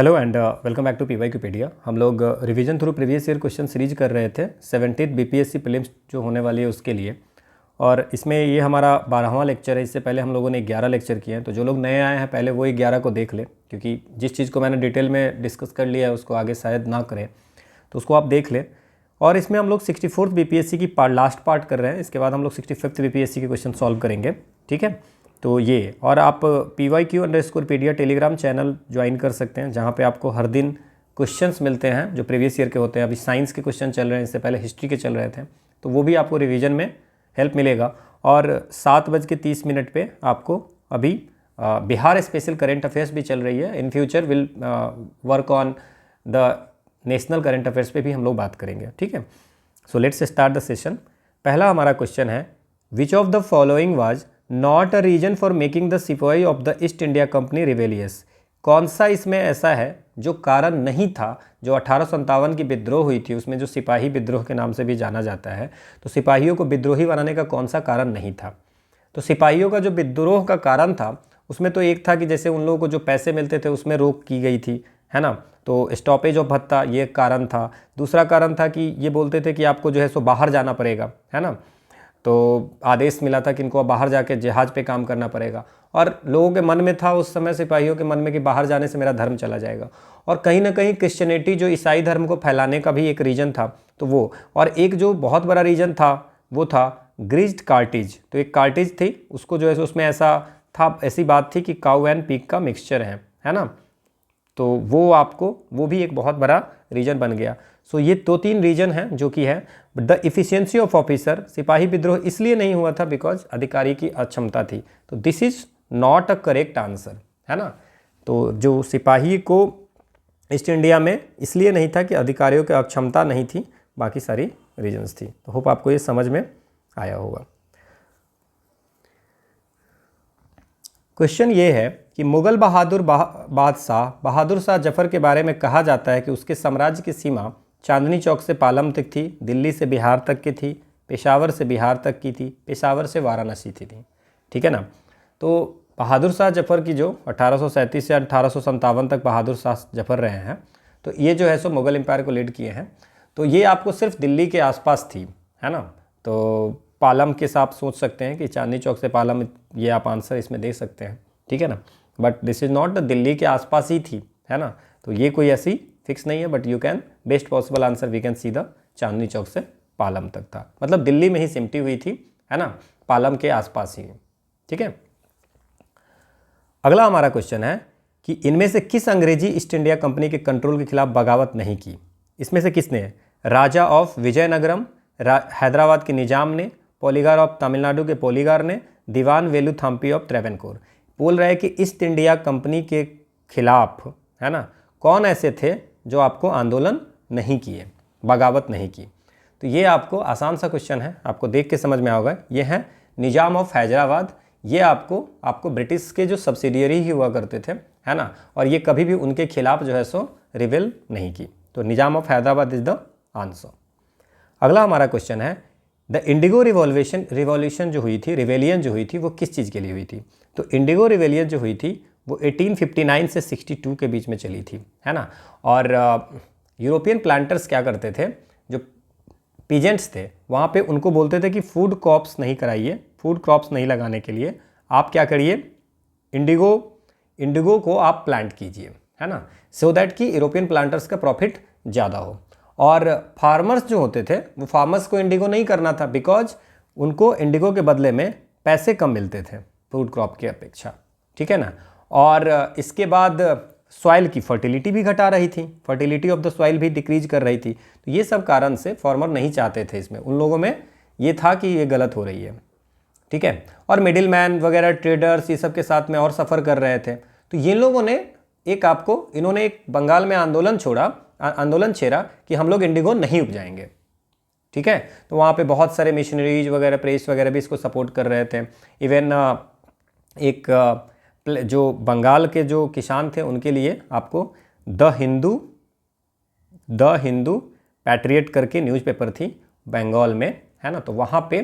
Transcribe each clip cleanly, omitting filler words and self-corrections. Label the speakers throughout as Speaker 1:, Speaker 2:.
Speaker 1: Hello and welcome back to PYQpedia. हम लोग revision through previous year question series कर रहे थे 17th बीपीएससी प्रीलिम्स जो होने वाली है उसके लिए। और इसमें ये हमारा 12वां लेक्चर है। इससे पहले हम लोगों ने 11 लेक्चर किए हैं, तो जो लोग नए आए हैं पहले वो 11 को देख लें, क्योंकि जिस चीज़ को मैंने डिटेल में डिस्कस कर लिया है उसको आगे शायद ना करें, तो उसको आप देख लें। और इसमें हम लोग 64th बीपीएससी की लास्ट पार्ट कर रहे हैं। इसके बाद हम लोग 65th बीपीएससी के क्वेश्चन सॉल्व करेंगे, ठीक है। तो ये, और आप PYQ_pedia टेलीग्राम चैनल ज्वाइन कर सकते हैं, जहाँ पे आपको हर दिन क्वेश्चंस मिलते हैं जो प्रीवियस ईयर के होते हैं। अभी साइंस के क्वेश्चन चल रहे हैं, इससे पहले हिस्ट्री के चल रहे थे, तो वो भी आपको रिवीजन में हेल्प मिलेगा। और 7:30 पे आपको अभी बिहार स्पेशल करेंट अफेयर्स भी चल रही है। In future will work on the national current affairs पे भी हम लोग बात करेंगे, ठीक है। So let's start the session. पहला हमारा क्वेश्चन है, which of the following was not a reason for making the sipahi of the East India Company rebellious. कौन सा इसमें ऐसा है जो कारण नहीं था, जो 1857 की विद्रोह हुई थी उसमें, जो सिपाही विद्रोह के नाम से भी जाना जाता है, तो सिपाहियों को विद्रोही बनाने का कौन सा कारण नहीं था। तो सिपाहियों का जो विद्रोह का कारण था उसमें तो एक था कि जैसे उन लोगों को जो पैसे मिलते थे उसमें रोक की गई थी, है ना, तो स्टॉपेज ऑफ भत्ता ये कारण था। दूसरा कारण था कि ये बोलते थे कि आपको जो है सो बाहर जाना पड़ेगा, है ना, तो आदेश मिला था कि इनको बाहर जाके जहाज़ पे काम करना पड़ेगा। और लोगों के मन में था उस समय, सिपाहियों के मन में, कि बाहर जाने से मेरा धर्म चला जाएगा। और कहीं ना कहीं क्रिश्चियनिटी जो ईसाई धर्म को फैलाने का भी एक रीजन था, तो वो, और एक जो बहुत बड़ा रीजन था वो था ग्रीज्ड कार्टिज। तो एक कार्टिज थी, उसको जो है उसमें ऐसा था, ऐसी बात थी कि काऊ एंड पिग का मिक्सचर है ना, तो वो आपको, वो भी एक बहुत बड़ा रीजन बन गया। सो ये 2-3 रीजन हैं जो कि है। द इफिशियंसी ऑफ ऑफिसर, सिपाही विद्रोह इसलिए नहीं हुआ था बिकॉज अधिकारी की अक्षमता थी। तो this is not a correct answer, है ना। तो जो सिपाही को ईस्ट इंडिया में इसलिए नहीं था कि अधिकारियों की अक्षमता नहीं थी, बाकी सारी रीजन्स थी। तो होप आपको ये समझ में आया होगा। क्वेश्चन ये है कि मुगल बादशाह बहादुर शाह जफर के बारे में कहा जाता है कि उसके साम्राज्य की सीमा चांदनी चौक से पालम तक थी, दिल्ली से बिहार तक की थी, पेशावर से बिहार तक की थी, पेशावर से वाराणसी थी, ठीक है ना। तो बहादुर शाह जफर की जो 1837 से 1857 तक बहादुर शाह जफर रहे हैं, तो ये जो है सो मुगल एम्पायर को लीड किए हैं। तो ये आपको सिर्फ दिल्ली के आसपास थी, है ना। तो पालम के साथ सोच सकते हैं कि चांदनी चौक से पालम, ये आप आंसर इसमें दे सकते हैं, ठीक है ना। But this is not the, Delhi के आसपास ही थी, है ना। तो ये कोई ऐसी फिक्स नहीं है, but you can, best possible answer we can see the Chandni Chowk से पालम तक था, मतलब दिल्ली में ही सिमटी हुई थी, है ना, पालम के आसपास ही, ठीक है। अगला हमारा क्वेश्चन है कि इनमें से किस अंग्रेजी ईस्ट इंडिया कंपनी के कंट्रोल के खिलाफ बगावत नहीं की। इसमें से किसने? राजा ऑफ विजयनगरम, हैदराबाद के निजाम ने, पॉलीगार ऑफ तमिलनाडु के पॉलीगार ने, दीवान वेलुथाम्पी ऑफ ट्रेवेनकोर। बोल रहा है कि ईस्ट इंडिया कंपनी के खिलाफ, है ना, कौन ऐसे थे जो आपको आंदोलन नहीं किए, बगावत नहीं की। तो ये आपको आसान सा क्वेश्चन है, आपको देख के समझ में आएगा। ये है निजाम ऑफ हैदराबाद। ये आपको ब्रिटिश के जो सब्सिडियरी ही हुआ करते थे, है ना, और ये कभी भी उनके खिलाफ जो है सो रिवेल नहीं की। तो Nizam of Hyderabad is the answer. अगला हमारा क्वेश्चन है, द इंडिगो रिवॉल्यूशन जो हुई थी, रिवेलियन जो हुई थी, वो किस चीज़ के लिए हुई थी। तो इंडिगो रिवेलियन जो हुई थी वो 1859 से 62 के बीच में चली थी, है ना। और यूरोपियन प्लांटर्स क्या करते थे, जो पीजेंट्स थे वहाँ पे, उनको बोलते थे कि फूड क्रॉप्स नहीं कराइए, फूड क्रॉप्स नहीं लगाने के लिए आप क्या करिए, इंडिगो को आप प्लांट कीजिए, है ना, सो दैट कि यूरोपियन प्लांटर्स का प्रॉफिट ज़्यादा हो। और फार्मर्स जो होते थे वो फार्मर्स को इंडिगो नहीं करना था, बिकॉज उनको इंडिगो के बदले में पैसे कम मिलते थे फूड क्रॉप की अपेक्षा, ठीक है ना। और इसके बाद सॉइल की फर्टिलिटी भी घटा रही थी, फर्टिलिटी ऑफ द सॉइल भी डिक्रीज कर रही थी। तो ये सब कारण से फार्मर नहीं चाहते थे इसमें, उन लोगों में ये था कि ये गलत हो रही है, ठीक है। और मिडिल मैन वगैरह, ट्रेडर्स, ये सब के साथ में और सफ़र कर रहे थे। तो ये लोगों ने इन्होंने एक बंगाल में आंदोलन छेड़ा कि हम लोग इंडिगो नहीं उपजाएंगे, ठीक है। तो वहाँ पे बहुत सारे मिशनरीज वगैरह, प्रेस वगैरह भी इसको सपोर्ट कर रहे थे। इवन जो बंगाल के जो किसान थे उनके लिए आपको द हिंदू पैट्रियट करके न्यूज़पेपर थी बंगाल में, है ना। तो वहाँ पे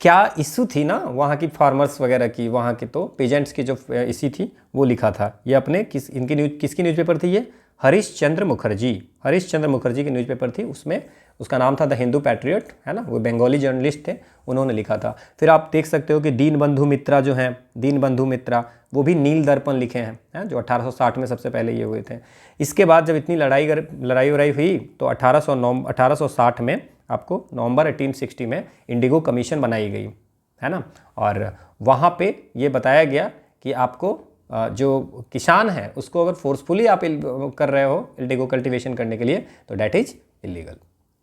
Speaker 1: क्या इशू थी ना वहाँ की फार्मर्स वगैरह की, वहाँ की तो पेजेंट्स की जो इशू थी वो लिखा था। ये अपने किसकी न्यूज़पेपर थी ये? हरीश चंद्र मुखर्जी की न्यूज़पेपर थी। उसमें उसका नाम था द हिंदू पैट्रियट, है ना, वो बंगाली जर्नलिस्ट थे, उन्होंने लिखा था। फिर आप देख सकते हो कि दीनबंधु मित्रा जो हैं, दीनबंधु मित्रा, वो भी नील दर्पण लिखे हैं, जो 1860 में सबसे पहले ये हुए थे। इसके बाद जब इतनी लड़ाई हुई तो 1860 में आपको नवंबर 1860 में इंडिगो कमीशन बनाई गई, है ना। और वहाँ पे ये बताया गया कि आपको जो किसान है उसको अगर फोर्सफुली आप कर रहे हो इंडिगो कल्टीवेशन करने के लिए तो डैट इज इलीगल।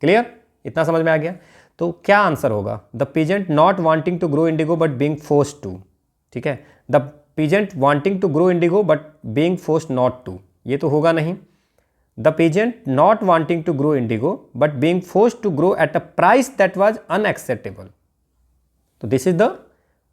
Speaker 1: क्लियर? इतना समझ में आ गया? तो क्या आंसर होगा? The peasant not wanting to grow indigo but being forced to. ठीक है, the peasant wanting to grow indigo but being forced not to, ये तो होगा नहीं। The peasant not wanting to grow indigo but being forced to grow at a price that was unacceptable. तो this is the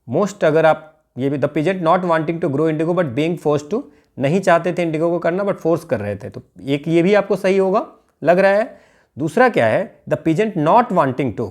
Speaker 1: most, अगर आप ये भी the peasant not wanting to grow indigo but being forced to, नहीं चाहते थे Indigo को करना बट फोर्स कर रहे थे, तो एक ये भी आपको सही होगा लग रहा है। दूसरा क्या है? The peasant not wanting to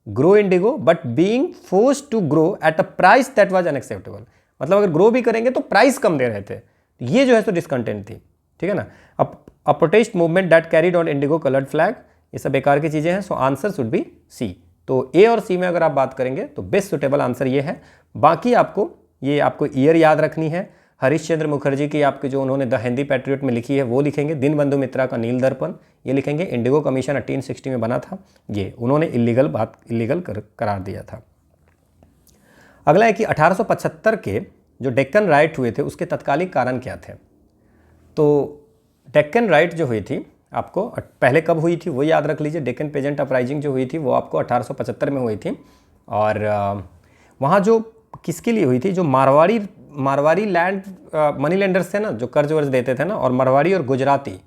Speaker 1: grow indigo but being forced to grow at a price that was unacceptable, मतलब अगर ग्रो भी करेंगे तो प्राइस कम दे रहे थे, ये जो है तो डिसकंटेंट थी। ठीक है ना। अब a protest movement that carried on indigo coloured flag, ये सब बेकार की चीज़ें हैं। So answer should be C. तो ए और सी में अगर आप बात करेंगे तो बेस्ट सुटेबल आंसर ये है। बाकी आपको ईयर याद रखनी है। हरीश चंद्र मुखर्जी की आपकी जो उन्होंने द हिंदी पैट्रियट में लिखी है वो लिखेंगे। दीनबंधु मित्रा का नील दर्पण ये लिखेंगे। इंडिगो कमीशन 1860 में बना था, ये उन्होंने इलीगल करार दिया था। अगला है कि 1875 के जो डेक्कन राइट हुए थे उसके तत्कालिक कारण क्या थे? तो डेक्कन राइट जो हुई थी आपको पहले कब हुई थी वो याद रख लीजिए। डेक्कन पेजेंट अपराइजिंग जो हुई थी वो आपको 1875 में हुई थी। और वहाँ जो किसके लिए हुई थी? जो मारवाड़ी लैंड मनी लेंडर्स थे ना, जो कर्ज वर्ज देते थे ना, और मारवाड़ी और गुजराती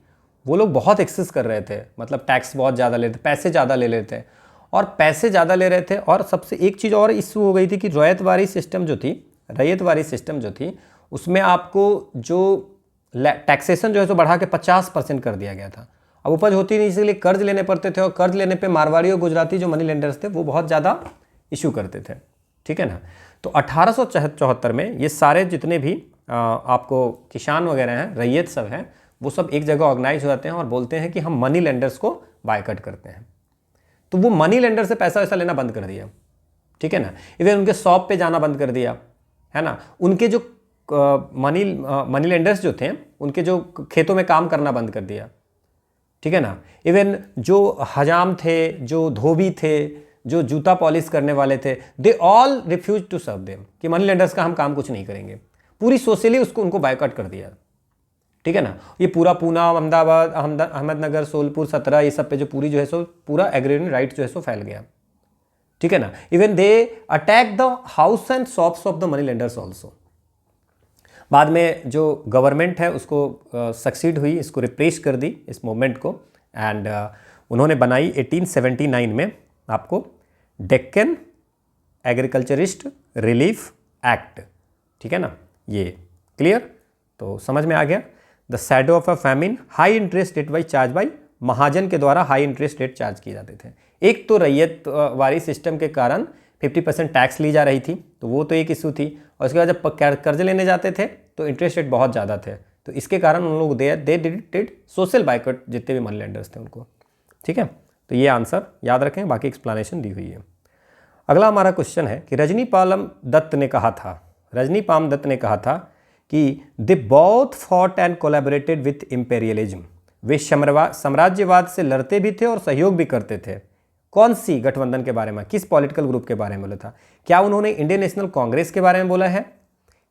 Speaker 1: वो लोग बहुत एक्सेस कर रहे थे, मतलब टैक्स बहुत ज़्यादा लेते, पैसे ज़्यादा ले लेते थे और पैसे ज़्यादा ले रहे थे। और सबसे एक चीज़ और इशू हो गई थी कि रैयतवारी सिस्टम जो थी उसमें आपको जो टैक्सेशन जो है तो बढ़ा के 50% कर दिया गया था। अब उपज होती नहीं, इसलिए कर्ज लेने पड़ते थे, और कर्ज लेने पे मारवाड़ी और गुजराती जो मनी लेंडर्स थे वो बहुत ज़्यादा इशू करते थे। ठीक है ना। तो 1874 में ये सारे जितने भी आपको किसान वगैरह हैं, रैयत सब हैं, वो सब एक जगह ऑर्गेनाइज हो जाते हैं और बोलते हैं कि हम मनी लेंडर्स को बायकॉट करते हैं। तो वो मनी लेंडर से पैसा वैसा लेना बंद कर दिया। ठीक है ना। इवन उनके शॉप पे जाना बंद कर दिया, है ना। उनके जो मनी लेंडर्स जो थे उनके जो खेतों में काम करना बंद कर दिया। ठीक है ना। इवन जो हजाम थे, जो धोबी थे, जो जूता पॉलिश करने वाले थे, they all refuse to serve them, कि मनी लेंडर्स का हम काम कुछ नहीं करेंगे। पूरी सोशली उनको बायकॉट कर दिया। ठीक है ना। ये पूरा पूना, अहमदाबाद, अहमदनगर, सोलपुर, 17 ये सब पे जो पूरी जो है सो पूरा एग्रीरियन राइट जो है सो फैल गया। ठीक है ना। Even they attack the house and shops of the money lenders also. बाद में जो गवर्नमेंट है उसको सक्सीड हुई, इसको रिप्रेस कर दी इस मूवमेंट को, एंड उन्होंने बनाई 1879 में आपको डेक्कन एग्रीकल्चरिस्ट रिलीफ एक्ट। ठीक है ना। ये क्लियर? तो समझ में आ गया। The shadow of a famine, high interest rate by charge by mahajan के द्वारा हाई इंटरेस्ट रेट चार्ज किए जाते थे। एक तो रैयत वारी सिस्टम के कारण 50% टैक्स ली जा रही थी, तो वो तो एक इशू थी। और उसके बाद जब कर्ज लेने जाते थे तो इंटरेस्ट रेट बहुत ज़्यादा थे, तो इसके कारण उन लोग दे डिड सोशल बाइकॉट, जितने भी मनी लेंडर्स थे उनको। ठीक है। तो ये आंसर याद रखें, बाकी एक्सप्लेनेशन दी हुई है। अगला हमारा क्वेश्चन है कि रजनीपाल दत्त ने कहा था कि they both fought and collaborated with imperialism, वे साम्राज्यवाद से लड़ते भी थे और सहयोग भी करते थे। कौन सी गठबंधन के बारे में, किस पॉलिटिकल ग्रुप के बारे में बोला था? क्या उन्होंने इंडियन नेशनल कांग्रेस के बारे में बोला है?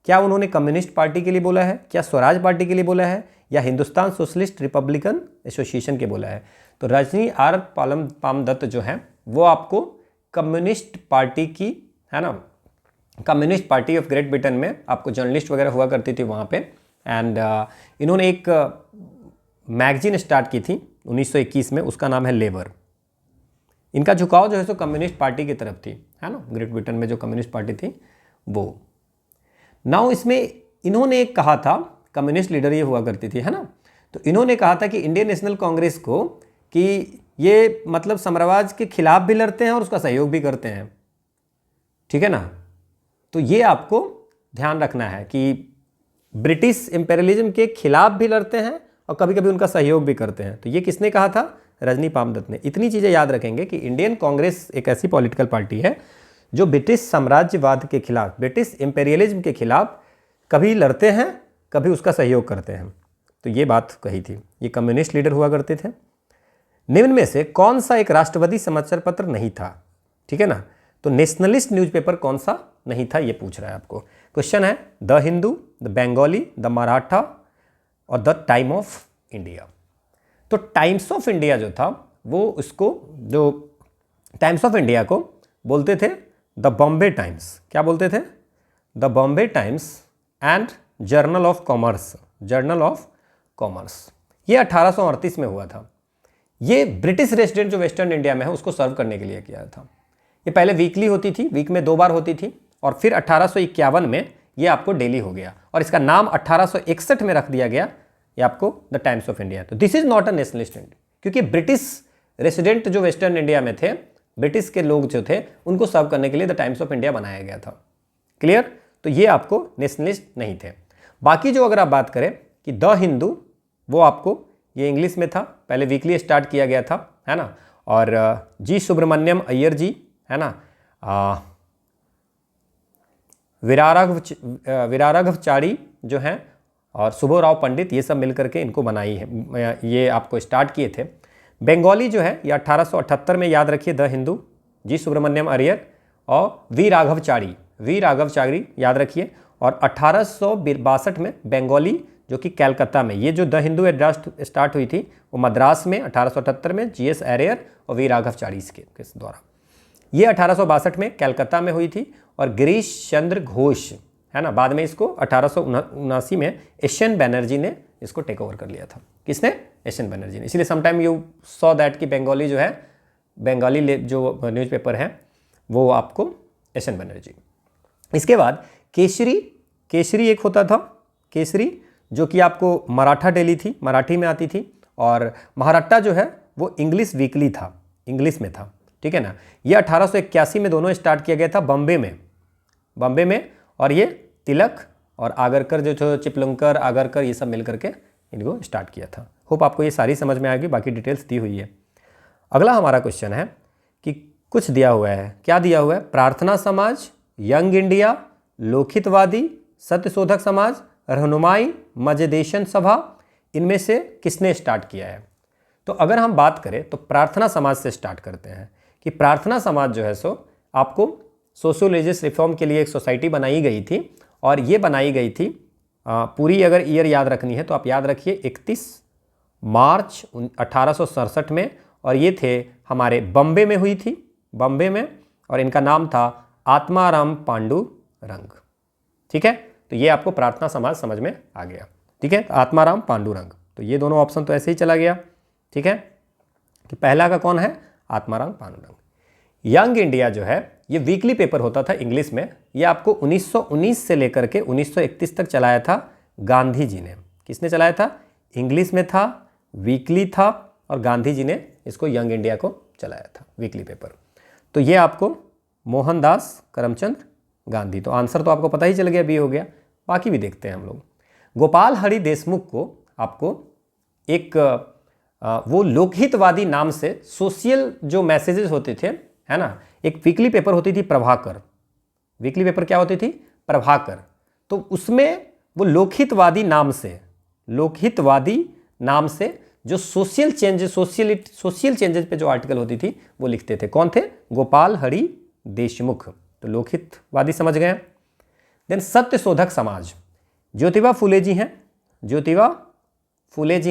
Speaker 1: क्या उन्होंने कम्युनिस्ट पार्टी के लिए बोला है? क्या स्वराज पार्टी के लिए बोला है? या हिंदुस्तान सोशलिस्ट रिपब्लिकन एसोसिएशन के बोला है? तो रजनी आर पाम दत्त जो है वो आपको कम्युनिस्ट पार्टी की, है ना, communist party of great Britain में आपको जर्नलिस्ट वगैरह हुआ करती थी वहाँ पे। एंड इन्होंने एक मैगजीन स्टार्ट की थी 1921 में, उसका नाम है लेबर। इनका झुकाव जो है सो कम्युनिस्ट पार्टी की तरफ थी, है ना, ग्रेट ब्रिटेन में जो कम्युनिस्ट पार्टी थी वो। नाउ इसमें इन्होंने एक कहा था, कम्युनिस्ट लीडर ये हुआ करती थी, है ना, तो इन्होंने कहा था कि इंडियन नेशनल कांग्रेस को कि ये मतलब साम्राज्य के खिलाफ भी लड़ते हैं और उसका सहयोग भी करते हैं। ठीक है ना। तो ये आपको ध्यान रखना है कि ब्रिटिश इंपेरियलिज्म के खिलाफ भी लड़ते हैं और कभी कभी उनका सहयोग भी करते हैं। तो ये किसने कहा था? रजनी पामदत्त ने। इतनी चीज़ें याद रखेंगे कि इंडियन कांग्रेस एक ऐसी पॉलिटिकल पार्टी है जो ब्रिटिश साम्राज्यवाद के खिलाफ, ब्रिटिश इंपेरियलिज्म के खिलाफ कभी लड़ते हैं, कभी उसका सहयोग करते हैं। तो ये बात कही थी। ये कम्युनिस्ट लीडर हुआ करते थे। निम्न में से कौन सा एक राष्ट्रवादी समाचार पत्र नहीं था? ठीक है ना। तो नेशनलिस्ट न्यूज़पेपर कौन सा नहीं था, ये पूछ रहा है आपको। क्वेश्चन है the Hindu, the Bengali, the Maratha और द टाइम ऑफ इंडिया। तो टाइम्स ऑफ इंडिया जो था वो उसको, जो टाइम्स ऑफ इंडिया को बोलते थे द बॉम्बे टाइम्स। क्या बोलते थे? The Bombay times and journal of commerce, journal of commerce. ये 1838 में हुआ था। ये ब्रिटिश रेजिडेंट जो वेस्टर्न इंडिया में है उसको सर्व करने के लिए किया था। ये पहले वीकली होती थी, वीक में 2 बार होती थी, और फिर 1851 में ये आपको डेली हो गया और इसका नाम 1861 में रख दिया गया ये आपको द टाइम्स ऑफ इंडिया। तो this is not a nationalist India, क्योंकि ब्रिटिश रेसिडेंट जो वेस्टर्न इंडिया में थे, ब्रिटिश के लोग जो थे, उनको सर्व करने के लिए द टाइम्स ऑफ इंडिया बनाया गया था। क्लियर? तो ये आपको नेशनलिस्ट नहीं थे। बाकी जो अगर आप बात करें कि द हिंदू, वो आपको ये इंग्लिश में था, पहले वीकली स्टार्ट किया गया था, है ना। और जी सुब्रमण्यम अय्यर जी, है ना, विराराघवचारी जो हैं और सुब्बोराव पंडित, ये सब मिलकर के इनको बनाई है, ये आपको स्टार्ट किए थे। बंगाली जो है ये 1878 में, याद रखिए, द हिंदू, जी सुब्रमण्यम अय्यर और वी राघवचारी याद रखिए। और 1862 में बंगाली जो कि कलकत्ता में, ये जो द हिंदू स्टार्ट हुई थी वो मद्रास में 1878 में जी.एस. अय्यर और वी राघवचारी के द्वारा। ये 1862 में कलकत्ता में हुई थी। और गिरीश चंद्र घोष, है ना, बाद में इसको 1879 में एस.एन. बनर्जी ने इसको टेक ओवर कर लिया था। किसने? एस.एन. बनर्जी ने। इसलिए समटाइम यू सॉ दैट कि बंगाली जो है, बंगाली जो न्यूज़पेपर है वो आपको एस.एन. बनर्जी। इसके बाद केसरी एक होता था, केसरी, जो कि आपको मराठा डेली थी, मराठी में आती थी। और महाराष्ट्र जो है वो इंग्लिश वीकली था, इंग्लिश में था, ठीक है ना। ये 1881 में दोनों स्टार्ट किया गया था बॉम्बे में। और ये तिलक और आगरकर जो थे, चिपलुंकर, आगरकर, ये सब मिलकर के इनको स्टार्ट किया था। होप आपको ये सारी समझ में आएगी, बाकी डिटेल्स दी हुई है। अगला हमारा क्वेश्चन है कि कुछ दिया हुआ है, क्या दिया हुआ है? प्रार्थना समाज, यंग इंडिया, लोकहितवादी, सत्यशोधक समाज, रहनुमाई, मजदेशन सभा, इनमें से किसने स्टार्ट किया है? तो अगर हम बात करें तो प्रार्थना समाज से स्टार्ट करते हैं कि प्रार्थना समाज जो है सो आपको सोशियोलॉजिस्ट रिफॉर्म के लिए एक सोसाइटी बनाई गई थी। और ये बनाई गई थी, पूरी अगर ईयर याद रखनी है तो आप याद रखिए 31 मार्च 1867 में। और ये थे हमारे बॉम्बे में हुई थी, बॉम्बे में। और इनका नाम था आत्माराम पांडुरंग। ठीक है, तो ये आपको प्रार्थना समाज समझ में आ गया। ठीक है, आत्माराम पांडुरंग। तो ये दोनों ऑप्शन तो ऐसे ही चला गया। ठीक है, कि पहला का कौन है? आत्माराम पांडुरंग। यंग इंडिया जो है ये वीकली पेपर होता था इंग्लिश में। ये आपको 1919 से लेकर के 1931 तक चलाया था गांधी जी ने। किसने चलाया था? इंग्लिश में था, वीकली था, और गांधी जी ने इसको यंग इंडिया को चलाया था वीकली पेपर। तो ये आपको मोहनदास करमचंद गांधी। तो आंसर तो आपको पता ही चल गया, बी हो गया। बाकी भी देखते हैं हम लोग। गोपाल हरि देशमुख को आपको एक वो लोकहितवादी नाम से सोशल जो मैसेजेस होते थे, है ना, एक वीकली पेपर होती थी प्रभाकर। वीकली पेपर क्या होती थी? प्रभाकर। तो उसमें वो लोकहितवादी नाम से जो सोशल चेंजेस पे जो आर्टिकल होती थी वो लिखते थे। कौन थे? गोपाल हरि देशमुख। तो लोकहितवादी समझ गए। देन सत्यशोधक समाज, ज्योतिबा फुले जी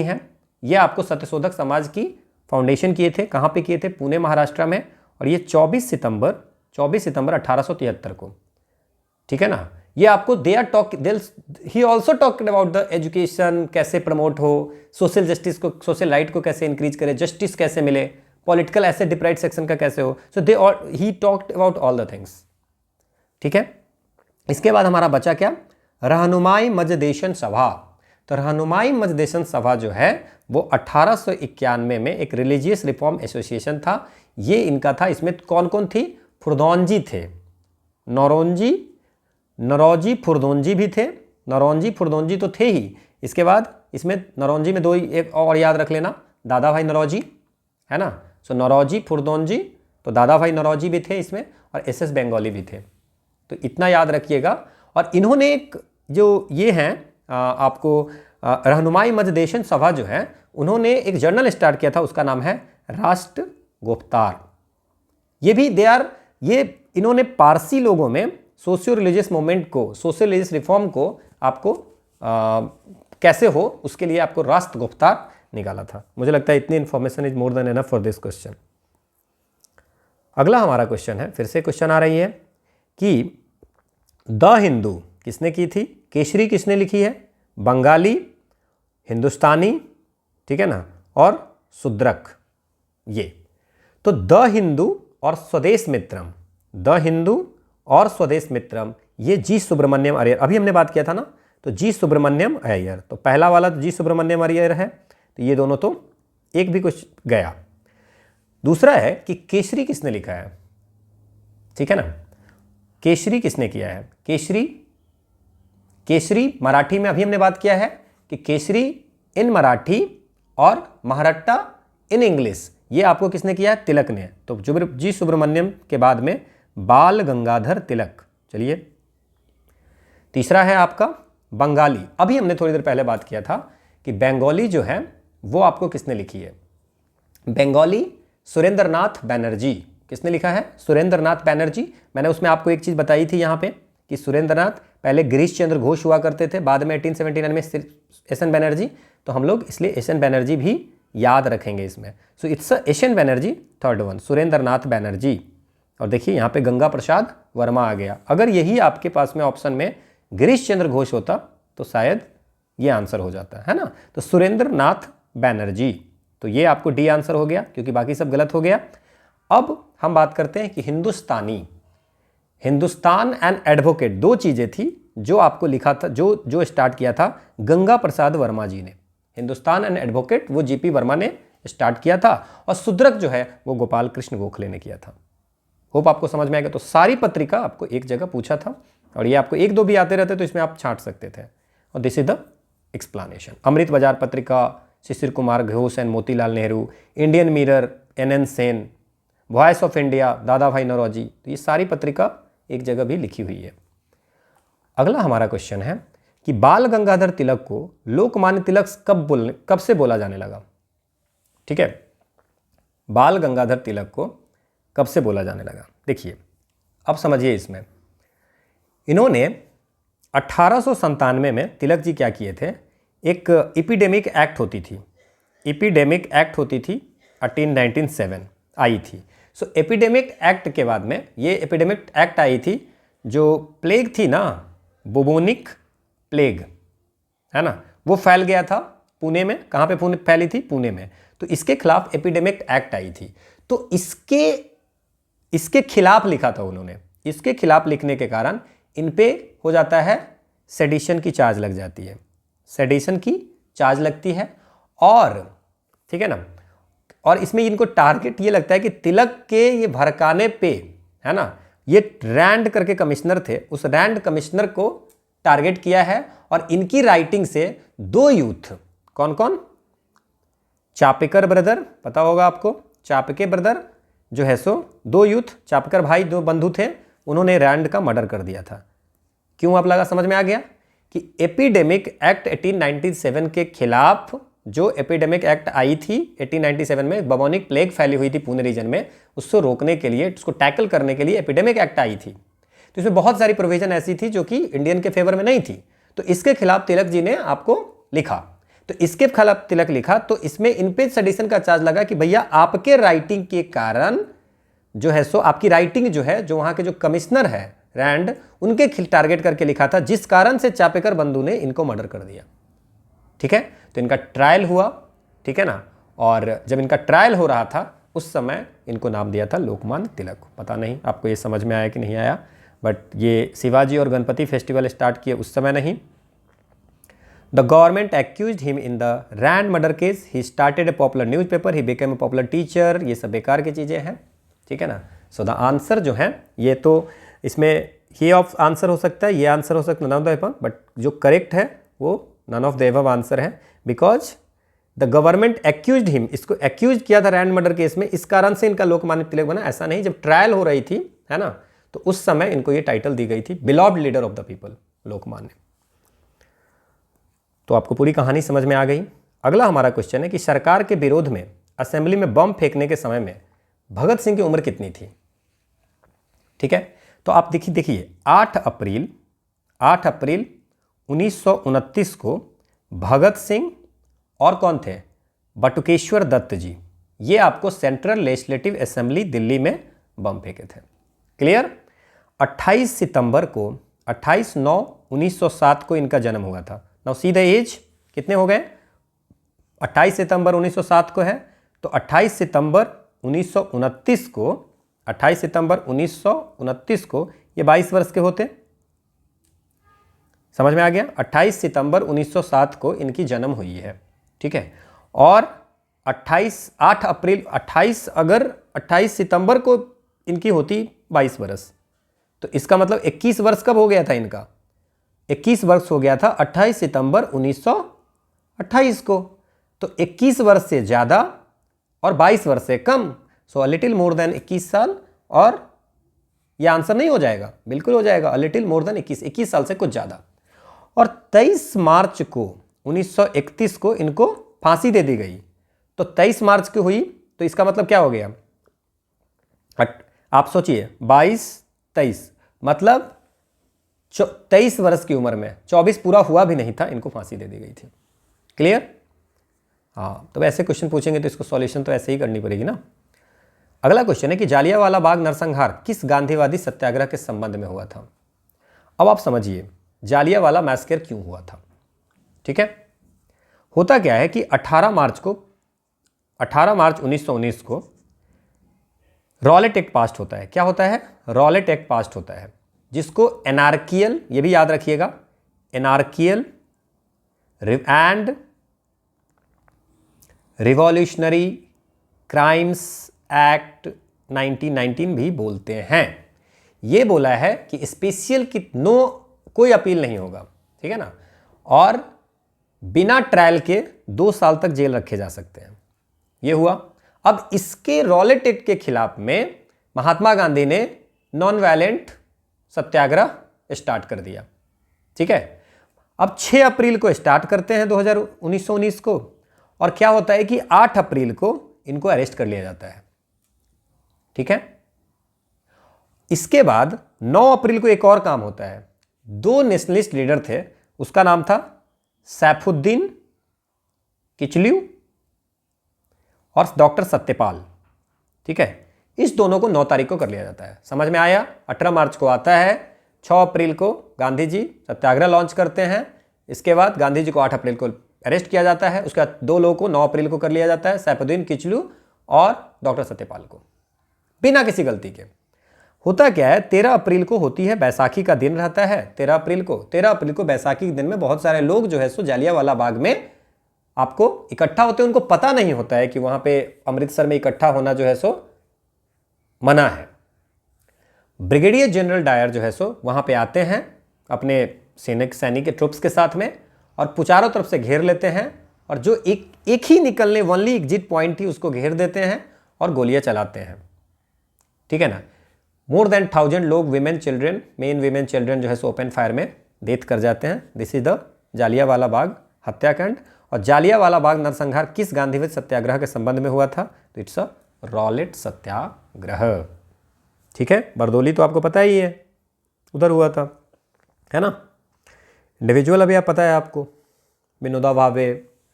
Speaker 1: हैं। ये आपको सत्यशोधक समाज की फाउंडेशन किए थे। कहाँ पे किए थे? पुणे, महाराष्ट्र में। और ये 24 सितंबर 1873 को। ठीक है ना। ये आपको he also talked about the education, कैसे प्रमोट हो, सोशल जस्टिस को, सोशल राइट को कैसे इंक्रीज करे, जस्टिस कैसे मिले, पॉलिटिकल एसेट डिप्राइव्ड सेक्शन का कैसे हो। So he talked about all the things. ठीक है, इसके बाद हमारा बचा क्या? रहनुमाई मजदेशन सभा। तो रहनुमाई मजदेशन सभा जो है वो 1891 में एक रिलीजियस रिफॉर्म एसोसिएशन था। ये इनका था। इसमें कौन कौन थी? फुरदौन जी थे, नौरोजी, नौरोजी खुर्दोंजी भी थे, नौरोजी खुर्दोंजी तो थे ही, इसके बाद इसमें नौरोजी में दो एक और याद रख लेना, दादा भाई नौरोजी, है ना। सो नौरोजी खुर्दोंजी, तो दादा भाई नौरोजी भी थे इसमें, और एसएस बंगाली भी थे, तो इतना याद रखिएगा। और इन्होंने एक जो ये हैं आपको रहनुमाई मजदेशन सभा जो है, उन्होंने एक जर्नल स्टार्ट किया था, उसका नाम है राष्ट्र गुप्तार। ये भी ये इन्होंने पारसी लोगों में सोशियो रिलीजियस मूवमेंट को, सोशल रिलीजियस रिफॉर्म को आपको कैसे हो उसके लिए आपको राष्ट्र गुप्तार निकाला था। मुझे लगता है इतनी information is more than enough for this question. अगला हमारा क्वेश्चन है, फिर से क्वेश्चन आ रही है कि द हिंदू किसने की थी, केसरी किसने लिखी है, बंगाली, हिंदुस्तानी, ठीक है ना, और शुद्रक। ये तो द हिंदू और स्वदेश मित्रम, द हिंदू और स्वदेश मित्रम, ये जी सुब्रमण्यम अय्यर, अभी हमने बात किया था ना, तो जी सुब्रमण्यम अय्यर, तो पहला वाला जी सुब्रमण्यम अय्यर है, तो ये दोनों तो एक भी कुछ गया। दूसरा है कि केसरी किसने लिखा है, ठीक है ना, केसरी किसने किया है, केसरी, केसरी मराठी में अभी हमने बात किया है कि केसरी इन मराठी और महाराष्ट्र इन इंग्लिश, ये आपको किसने किया है, तिलक ने। तो जी सुब्रमण्यम के बाद में बाल गंगाधर तिलक। चलिए, तीसरा है आपका बंगाली, अभी हमने थोड़ी देर पहले बात किया था कि बंगाली जो है वो आपको किसने लिखी है, बंगाली सुरेंद्रनाथ बैनर्जी। किसने लिखा है, सुरेंद्रनाथ बैनर्जी। मैंने उसमें आपको एक चीज़ बताई थी यहाँ पे कि सुरेंद्रनाथ पहले गिरीश चंद्र घोष हुआ करते थे, बाद में 1879 में एस.एन. बैनर्जी, तो हम लोग इसलिए एस.एन. बैनर्जी भी याद रखेंगे इसमें। So it's SN. Banerjee, third one Surendranath Banerjee. और देखिए यहाँ पे गंगा प्रसाद वर्मा आ गया। अगर यही आपके पास में ऑप्शन में गिरीश चंद्र घोष होता तो शायद ये आंसर हो जाता है ना। तो सुरेंद्रनाथ बैनर्जी, तो ये आपको डी आंसर हो गया क्योंकि बाकी सब गलत हो गया। अब हम बात करते हैं कि हिंदुस्तानी, हिंदुस्तान एंड एडवोकेट, दो चीज़ें थी जो आपको लिखा था, जो स्टार्ट किया था गंगा प्रसाद वर्मा जी ने। हिंदुस्तान एंड एडवोकेट वो जीपी वर्मा ने स्टार्ट किया था, और शुद्रक जो है वो गोपाल कृष्ण गोखले ने किया था। होप आपको समझ में आएगा। तो सारी पत्रिका आपको एक जगह पूछा था, और ये आपको एक दो भी आते रहते तो इसमें आप छांट सकते थे, और this is the explanation. Amrit Bazar Patrika, Shishir Kumar Ghosh and Motilal Nehru, Indian Mirror, N N. Sen, Voice of India, Dadabhai Naoroji, तो ये सारी पत्रिका एक जगह भी लिखी हुई है। अगला हमारा क्वेश्चन है कि बाल गंगाधर तिलक को लोकमान्य तिलक कब से बोला जाने लगा। ठीक है, बाल गंगाधर तिलक को कब से बोला जाने लगा। देखिए अब समझिए, इसमें इन्होंने 1897 में तिलक जी क्या किए थे, एक एपिडेमिक एक्ट होती थी, एपिडेमिक एक्ट होती थी 1907 आई थी। सो एपिडेमिक एक्ट के बाद में ये एपिडेमिक एक्ट आई थी, जो प्लेग थी ना, बुबोनिक प्लेग है ना, वो फैल गया था पुणे में। कहाँ पे पुणे फैली थी, पुणे में। तो इसके खिलाफ एपिडेमिक एक्ट आई थी, तो इसके खिलाफ लिखा था उन्होंने। इसके खिलाफ लिखने के कारण इन पे हो जाता है सेडिशन की चार्ज लग जाती है, सेडिशन की चार्ज लगती है। और ठीक है ना, और इसमें इनको टारगेट ये लगता है कि तिलक के ये भड़काने पे, है ना, ये रैंड करके कमिश्नर थे, उस रैंड कमिश्नर को टारगेट किया है। और इनकी राइटिंग से दो यूथ, कौन कौन, चापेकर ब्रदर, पता होगा आपको, चापके ब्रदर जो है सो दो यूथ, चापकर भाई दो बंधु थे, उन्होंने रैंड का मर्डर कर दिया था। क्यों आप लगा समझ में आ गया कि एपिडेमिक एक्ट 1897 के खिलाफ जो एपिडेमिक एक्ट आई थी 1897 में, बबोनिक प्लेग फैली हुई थी पुणे रीजन में, उसको रोकने के लिए, उसको टैकल करने के लिए एपिडेमिक एक्ट आई थी। तो इसमें बहुत सारी प्रोविजन ऐसी थी जो कि इंडियन के फेवर में नहीं थी, तो इसके खिलाफ तिलक जी ने आपको लिखा। तो इसके खिलाफ तिलक लिखा, तो इसमें इन पे सेडिशन का चार्ज लगा कि भैया आपके राइटिंग के कारण जो है सो, आपकी राइटिंग जो है, जो वहां के जो कमिश्नर है रैंड, उनके टारगेट करके लिखा था, जिस कारण से चापेकर बंधु ने इनको मर्डर कर दिया। ठीक है, तो इनका ट्रायल हुआ, ठीक है ना, और जब इनका ट्रायल हो रहा था उस समय इनको नाम दिया था लोकमान्य तिलक। पता नहीं आपको ये समझ में आया कि नहीं आया, बट ये शिवाजी और गणपति फेस्टिवल स्टार्ट किए उस समय नहीं। The government accused him in the Rand murder case, he started a popular newspaper, he became a popular teacher. ये सब बेकार की चीज़ें हैं, ठीक है ना। सो द आंसर जो है, ये तो इसमें ये ऑफ आंसर हो सकता है, ये आंसर हो सकता है, none of the above, but जो करेक्ट है वो none of the above answer है, because the government accused him, इसको एक्यूज किया था रैंड मर्डर केस में, इस कारण से इनका लोकमान्य तिलक बना। ऐसा नहीं, जब ट्रायल हो रही थी, है ना, तो उस समय इनको ये टाइटल दी गई थी, beloved leader of the people, Lokmanya. तो आपको पूरी कहानी समझ में आ गई। अगला हमारा क्वेश्चन है कि सरकार के विरोध में असेंबली में बम फेंकने के समय में भगत सिंह की उम्र कितनी थी? ठीक है, तो आप देखिए 8 अप्रैल 1929 को भगत सिंह और कौन थे? बटुकेश्वर दत्त जी, ये आपको सेंट्रल लेजिस्लेटिव असेंबली दिल्ली में बम फेंके थे। क्लियर? 28 सितंबर को 28/9/1907 को इनका जन्म हुआ था। नाउ सी द एज, कितने हो गए? 28 सितंबर 1907 को है, तो 28 सितंबर 1929 को 28 सितंबर 1929 को ये 22 वर्ष के होते। समझ में आ गया? 28 सितंबर 1907 को इनकी जन्म हुई है, ठीक है। और 28 सितंबर को इनकी होती 22 वर्ष, तो इसका मतलब 21 वर्ष कब हो गया था इनका? 21 वर्ष हो गया था 28 सितंबर 1928 को। तो 21 वर्ष से ज़्यादा और 22 वर्ष से कम, सो अ लिटिल मोर देन 21 साल। और यह आंसर नहीं हो जाएगा? बिल्कुल हो जाएगा, अ लिटिल मोर देन 21 साल से कुछ ज़्यादा। और 23 मार्च को 1931 को इनको फांसी दे दी गई। तो 23 मार्च की हुई, तो इसका मतलब क्या हो गया? आप सोचिए, 22-23 मतलब 23 वर्ष की उम्र में, 24 पूरा हुआ भी नहीं था, इनको फांसी दे दी गई थी। क्लियर? हाँ, तो ऐसे क्वेश्चन पूछेंगे तो इसको सॉल्यूशन तो ऐसे ही करनी पड़ेगी ना। अगला क्वेश्चन है कि जालियांवाला बाग नरसंहार किस गांधीवादी सत्याग्रह के संबंध में हुआ था? अब आप समझिए जालियांवाला मैसेकर क्यों हुआ था। ठीक है, होता क्या है कि 18 मार्च 1919 को रॉलेट एक्ट पास होता है। क्या होता है? रॉलेट एक्ट पास होता है, जिसको एनार्कियल, ये भी याद रखिएगा, एनार्कियल एंड रिवॉल्यूशनरी क्राइम्स एक्ट 1919 भी बोलते हैं। ये बोला है कि स्पेशल की कोई अपील नहीं होगा, ठीक है ना, और बिना ट्रायल के 2 साल तक जेल रखे जा सकते हैं। ये हुआ। अब इसके रॉलेट एक्ट के खिलाफ में महात्मा गांधी ने नॉन वायलेंट सत्याग्रह स्टार्ट कर दिया। ठीक है, अब 6 अप्रैल को स्टार्ट करते हैं 1919 को, और क्या होता है कि 8 अप्रैल को इनको अरेस्ट कर लिया जाता है। ठीक है, इसके बाद 9 अप्रैल को एक और काम होता है। 2 नेशनलिस्ट लीडर थे, उसका नाम था सैफुद्दीन किचलू और डॉक्टर सत्यपाल। ठीक है, इस दोनों को 9 तारीख को कर लिया जाता है। समझ में आया? 18 मार्च को आता है, 6 अप्रैल को गांधी जी सत्याग्रह लॉन्च करते हैं, इसके बाद गांधी जी को 8 अप्रैल को अरेस्ट किया जाता है, उसके बाद 2 लोगों को 9 अप्रैल को कर लिया जाता है, सैफुद्दीन किचलू और डॉक्टर सत्यपाल को, बिना किसी गलती के। होता क्या है, 13 अप्रैल को होती है बैसाखी का दिन रहता है। 13 अप्रैल को बैसाखी के दिन में बहुत सारे लोग जो है सो जालियांवाला बाग में आपको इकट्ठा होते हैं। उनको पता नहीं होता है कि वहां पे अमृतसर में इकट्ठा होना जो है सो मना है। ब्रिगेडियर जनरल डायर जो है सो वहां पे आते हैं अपने सैनिक के ट्रुप्स के साथ में, और चारों तरफ से घेर लेते हैं, और जो एक ही निकलने ओनली एग्जिट पॉइंट थी उसको घेर देते हैं और गोलियां चलाते हैं। ठीक है ना, मोर देन 1000 लोग, विमेन चिल्ड्रन जो है सो ओपन फायर में डेथ कर जाते हैं। This is the Jallianwala Bagh हत्याकांड। और जालियांवाला बाग नरसंहार किस गांधीवादी सत्याग्रह के संबंध में हुआ था? तो इट्स अ रॉलेट सत्याग्रह। ठीक है, बरदोली तो आपको पता ही है, उधर हुआ था, है ना। इंडिविजुअल अभी आप पता है आपको, विनोबा भावे,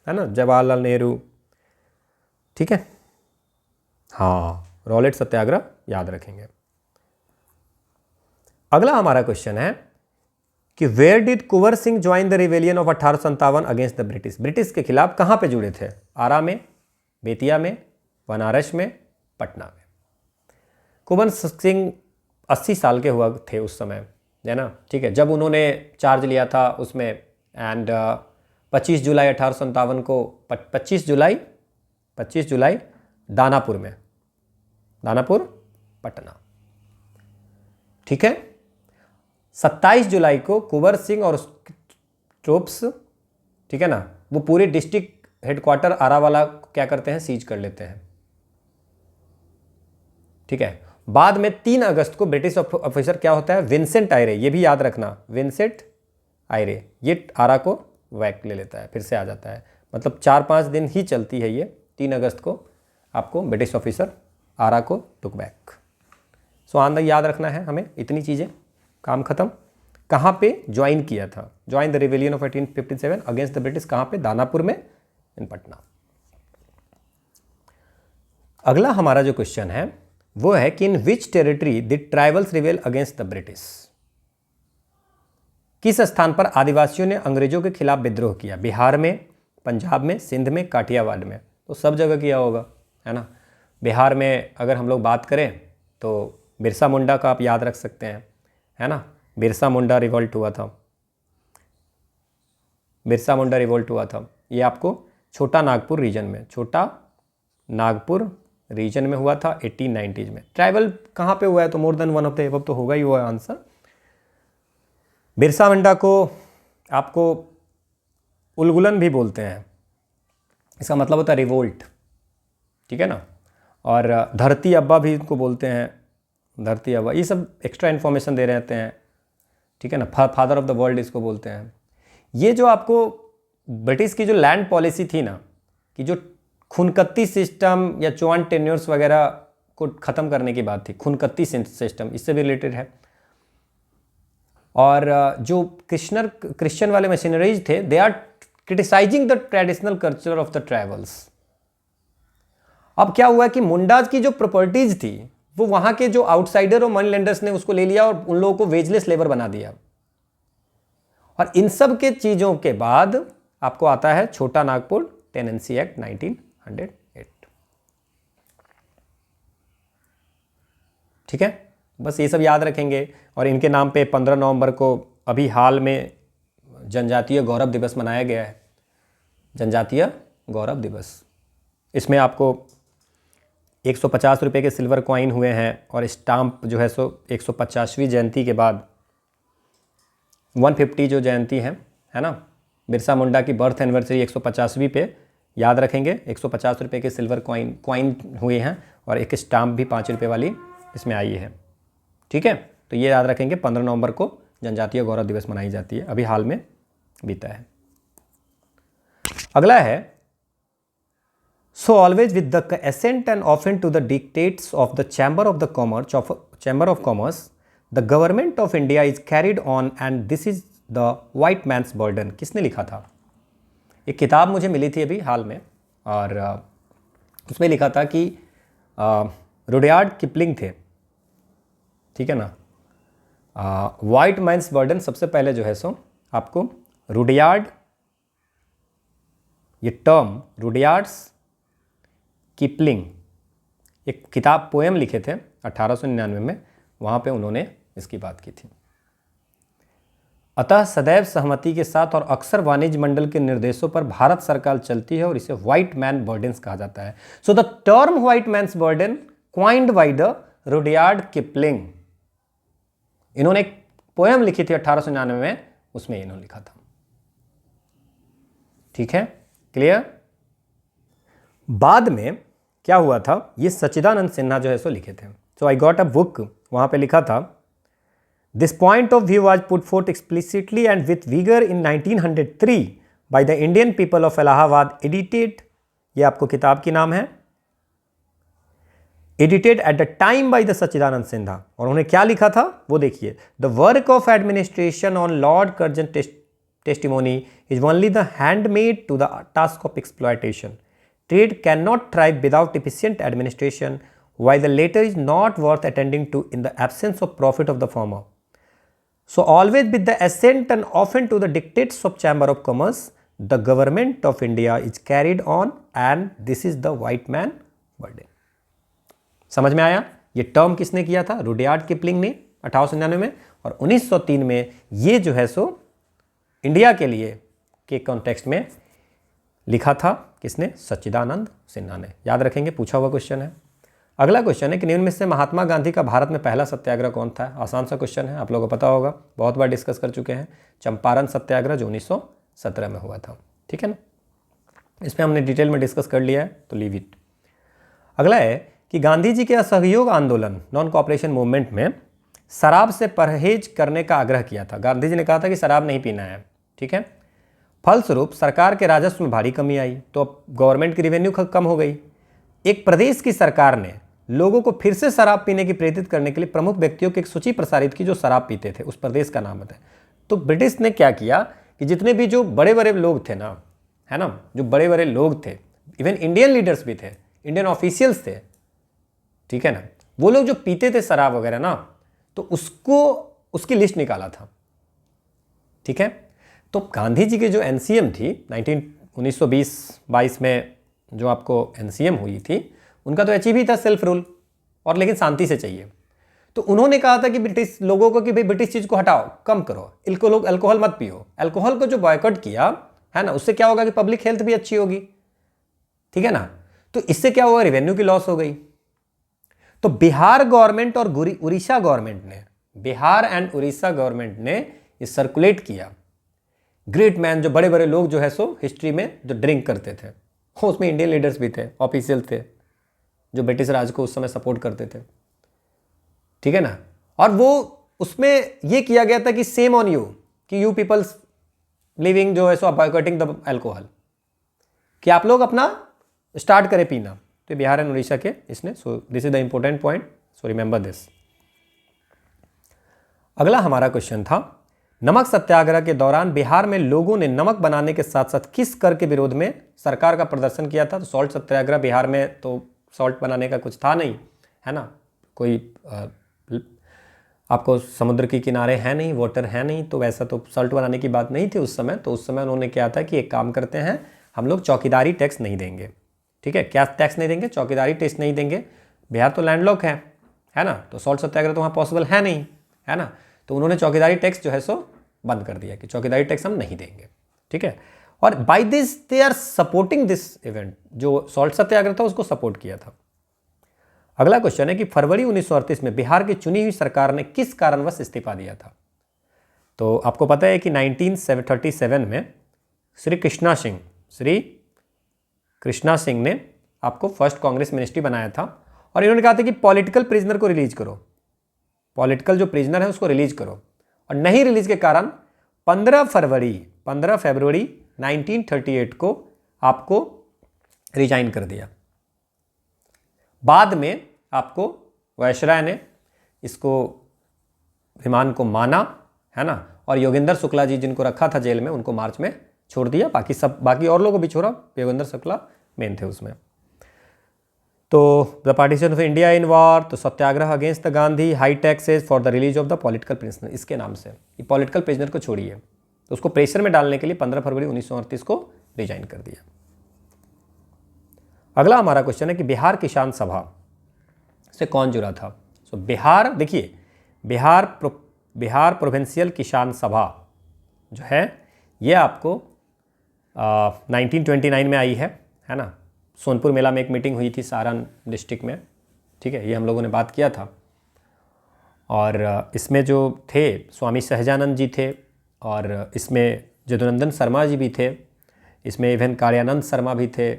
Speaker 1: है ना, जवाहरलाल नेहरू। ठीक है, हाँ, रॉलेट सत्याग्रह याद रखेंगे। अगला हमारा क्वेश्चन है कि where did Kunwar Singh join the rebellion of 1857 against the British? British के खिलाफ कहां पे जुड़े थे? आरा में, बेतिया में, बनारस में, पटना में। कुंवर सिंह 80 साल के हुआ थे उस समय, है ना। ठीक है, जब उन्होंने चार्ज लिया था उसमें, एंड 25 जुलाई 1857 को 25 जुलाई दानापुर, पटना। ठीक है, 27 जुलाई को कुंवर सिंह और उसके ट्रूप्स, ठीक है ना, वो पूरे डिस्ट्रिक्ट हेडक्वार्टर आरावाला क्या करते हैं, सीज कर लेते हैं। ठीक है, बाद में 3 अगस्त को ब्रिटिश ऑफिसर क्या होता है, विंसेंट आयरे, ये भी याद रखना, विंसेंट आयरे, ये आरा को वैक ले लेता है, फिर से आ जाता है। मतलब 4-5 दिन ही चलती है ये। 3 अगस्त को आपको ब्रिटिश ऑफिसर आरा को टुक बैक। सो आंदा याद रखना है हमें, इतनी चीज़ें, काम खत्म। कहाँ पे ज्वाइन किया था, join the rebellion of 1857 against the British, कहाँ पे, दानापुर में, इन पटना। अगला हमारा जो क्वेश्चन है वो है कि in which territory the tribals रिवेल अगेंस्ट द ब्रिटिश, किस स्थान पर आदिवासियों ने अंग्रेजों के खिलाफ विद्रोह किया, बिहार में, पंजाब में, सिंध में, काठियावाड़ में, तो सब जगह किया होगा, है ना। बिहार में अगर हम लोग बात करें तो बिरसा मुंडा का आप याद रख सकते हैं, है ना, बिरसा मुंडा रिवोल्ट हुआ था, बिरसा मुंडा रिवोल्ट हुआ था, ये आपको छोटा नागपुर रीजन में, छोटा नागपुर रीजन में हुआ था 1890s में। ट्राइबल कहाँ पे हुआ है, तो more than one of the above तो होगा ही वो आंसर। बिरसा मुंडा को आपको उलगुलन भी बोलते हैं, इसका मतलब होता है रिवोल्ट, ठीक है ना। और धरती अब्बा भी इनको बोलते हैं, धरती अब्बा, ये सब एक्स्ट्रा इन्फॉर्मेशन दे रहते हैं, ठीक है ना। फादर ऑफ द वर्ल्ड इसको बोलते हैं। ये जो आपको ब्रिटिश की जो लैंड पॉलिसी थी ना, कि जो खुनकत्ती सिस्टम या चौन टेन्योर्स वगैरह को ख़त्म करने की बात थी, खुनकत्ती सिस्टम इससे भी रिलेटेड है। और जो क्रिश्चियन वाले मिशनरीज थे, they are criticising the traditional culture of the tribals. अब क्या हुआ कि मुंडाज की जो प्रॉपर्टीज थी वो वहाँ के जो आउटसाइडर और मनी लेंडर्स ने उसको ले लिया और उन लोगों को वेजलेस लेबर बना दिया। और इन सब के चीज़ों के बाद आपको आता है छोटा नागपुर टेनेंसी एक्ट 1908। ठीक है, बस ये सब याद रखेंगे। और इनके नाम पे 15 नवंबर को अभी हाल में जनजातीय गौरव दिवस मनाया गया है, जनजातीय गौरव दिवस। इसमें आपको 150 रुपये के सिल्वर कॉइन हुए हैं और स्टाम्प जो है सो 150वीं जयंती के बाद 150 जो जयंती है ना, बिरसा मुंडा की बर्थ एनिवर्सरी 150वीं पे याद रखेंगे। 150 रुपये के सिल्वर कॉइन हुए हैं और एक स्टाम्प भी 5 रुपये वाली इसमें आई है। ठीक है, तो ये याद रखेंगे। 15 नवंबर को जनजातीय गौरव दिवस मनाई जाती है, अभी हाल में बीता है। अगला है, so always with the assent and often to the dictates of the Chamber of Commerce, the government of India is carried on and this is the white man's burden। किसने लिखा था? एक किताब मुझे मिली थी अभी हाल में और उसमें लिखा था कि रुडयार्ड किपलिंग थे, ठीक है ना। वाइट मैन्स बर्डन सबसे पहले जो है सो आपको रुडयार्ड, ये टर्म रुडयार्ड्स किपलिंग एक किताब पोएम लिखे थे 1899 में, वहाँ पे उन्होंने इसकी बात की थी। अतः सदैव सहमति के साथ और अक्सर वाणिज्य मंडल के निर्देशों पर भारत सरकार चलती है और इसे व्हाइट मैन बर्डन्स कहा जाता है। So the term white man's burden coined by the Rudyard Kipling, इन्होंने एक पोएम लिखी थी 1899 में, उसमें इन्होंने लिखा था। ठीक है, क्लियर। बाद में क्या हुआ था, ये सच्चिदानंद सिन्हा जो है सो लिखे थे। सो आई गॉट अ बुक, वहाँ पे लिखा था, this point of view was put forth explicitly and with vigour in 1903 by the Indian People of Allahabad, edited, ये आपको किताब की नाम है, edited at the time by the Sachchidanand Sinha. और उन्होंने क्या लिखा था वो देखिए, the work of administration on Lord Curzon testimony is only the handmaid to the task of exploitation. Trade cannot thrive without efficient administration, while the latter is not worth attending to in the absence of profit of the former. So always with the assent and often to the dictates of Chamber of Commerce, the government of India is carried on and this is the white man burden। समझ में आया? ये term किसने किया था? Rudyard Kipling ने 1899 में, और 1903 में ये जो है सो इंडिया के लिए के कॉन्टेक्स्ट में लिखा था। किसने? सच्चिदानंद सिन्हा ने। याद रखेंगे, पूछा हुआ क्वेश्चन है। अगला क्वेश्चन है कि निम्न में से महात्मा गांधी का भारत में पहला सत्याग्रह कौन था। आसान सा क्वेश्चन है, आप लोगों को पता होगा, बहुत बार डिस्कस कर चुके हैं। चंपारण सत्याग्रह जो 1917 में हुआ था, ठीक है ना। इसमें हमने डिटेल में डिस्कस कर लिया है, तो लीव इट। अगला है कि गांधी जी के असहयोग आंदोलन नॉन कॉपरेशन मूवमेंट में शराब से परहेज करने का आग्रह किया था। गांधी जी ने कहा था कि शराब नहीं पीना है, ठीक है। फलस्वरूप सरकार के राजस्व में भारी कमी आई, तो अब गवर्नमेंट की रेवेन्यू कम हो गई। एक प्रदेश की सरकार ने लोगों को फिर से शराब पीने की प्रेरित करने के लिए प्रमुख व्यक्तियों की एक सूची प्रसारित की जो शराब पीते थे। उस प्रदेश का नाम बताएं। तो ब्रिटिश ने क्या किया कि जितने भी जो बड़े बड़े लोग थे ना, है ना, जो बड़े बड़े लोग थे, इवन इंडियन लीडर्स भी थे, इंडियन ऑफिशियल्स थे, ठीक है ना, वो लोग जो पीते थे शराब वगैरह ना, तो उसकी लिस्ट निकाला था, ठीक है। तो गांधी जी की जो एनसीएम थी 1920-22 में जो आपको एनसीएम हुई थी, उनका तो अचीव ही था सेल्फ रूल, और लेकिन शांति से चाहिए। तो उन्होंने कहा था कि ब्रिटिश लोगों को कि भाई ब्रिटिश चीज़ को हटाओ, कम करो, अल्कोहल मत पियो। अल्कोहल को जो बॉयकॉट किया है ना, उससे क्या होगा कि पब्लिक हेल्थ भी अच्छी होगी, ठीक है ना। तो इससे क्या हुआ, रेवेन्यू की लॉस हो गई। तो बिहार गवर्नमेंट और उड़ीसा गवर्नमेंट ने, बिहार एंड उड़ीसा गवर्नमेंट ने ये सर्कुलेट किया। ग्रेट मैन, जो बड़े बड़े लोग जो है सो हिस्ट्री में जो ड्रिंक करते थे, उसमें इंडियन लीडर्स भी थे, ऑफिशियल थे, जो ब्रिटिश राज को उस समय सपोर्ट करते थे, ठीक है ना। और वो उसमें ये किया गया था कि सेम ऑन यू, कि यू पीपल्स लिविंग जो है सो बॉयकॉटिंग द अल्कोहल, कि आप लोग अपना स्टार्ट करें पीना। तो बिहार एंड उड़ीसा के इसने, सो this is the important point, so remember this. अगला हमारा क्वेश्चन था, नमक सत्याग्रह के दौरान बिहार में लोगों ने नमक बनाने के साथ साथ किस कर के विरोध में सरकार का प्रदर्शन किया था। तो सॉल्ट सत्याग्रह, बिहार में तो सॉल्ट बनाने का कुछ था नहीं, है ना, कोई आपको समुद्र के किनारे है नहीं, वाटर है नहीं, तो वैसा तो सॉल्ट बनाने की बात नहीं थी उस समय। तो उस समय उन्होंने क्या था कि एक काम करते हैं, हम लोग चौकीदारी टैक्स नहीं देंगे, ठीक है। क्या टैक्स नहीं देंगे, चौकीदारी टैक्स नहीं देंगे। बिहार तो लैंडलॉक है ना, तो सॉल्ट सत्याग्रह तो वहाँ पॉसिबल है नहीं, है ना। तो उन्होंने चौकीदारी टैक्स जो है सो बंद कर दिया कि चौकीदारी टैक्स हम नहीं देंगे, ठीक है। और by this they are supporting this event, जो सॉल्ट सत्याग्रह था उसको सपोर्ट किया था। अगला क्वेश्चन है कि फरवरी 1938 में बिहार की चुनी हुई सरकार ने किस कारणवश इस्तीफा दिया था। तो आपको पता है कि 1937 में श्री कृष्णा सिंह ने आपको फर्स्ट कांग्रेस मिनिस्ट्री बनाया था, और इन्होंने कहा था कि पॉलिटिकल प्रिजनर को रिलीज करो, पॉलिटिकल जो प्रिजनर है उसको रिलीज करो। और नहीं रिलीज के कारण 15 फरवरी 1938 को आपको रिजाइन कर दिया। बाद में आपको वायसराय ने इसको विमान को माना, है ना, और योगेंद्र शुक्ला जी जिनको रखा था जेल में उनको मार्च में छोड़ दिया, बाकी और लोगों को भी छोड़ा, योगेंद्र शुक्ला मेन थे उसमें। तो the partition of India in war, तो satyagraha against the Gandhi, high taxes for the release of the political prisoner, इसके नाम से ये पॉलिटिकल प्रिजनर को छोड़िए, तो उसको प्रेशर में डालने के लिए 15 फरवरी 1938 को रिजाइन कर दिया। अगला हमारा क्वेश्चन है कि बिहार किसान सभा से कौन जुड़ा था। सो बिहार, देखिए बिहार प्रोविंशियल किसान सभा जो है ये आपको 1929 में आई है ना। सोनपुर मेला में एक मीटिंग हुई थी सारण डिस्ट्रिक्ट में, ठीक है, ये हम लोगों ने बात किया था। और इसमें जो थे स्वामी सहजानंद जी थे, और इसमें जदुनंदन शर्मा जी भी थे, इसमें इवन कार्यानंद शर्मा भी थे,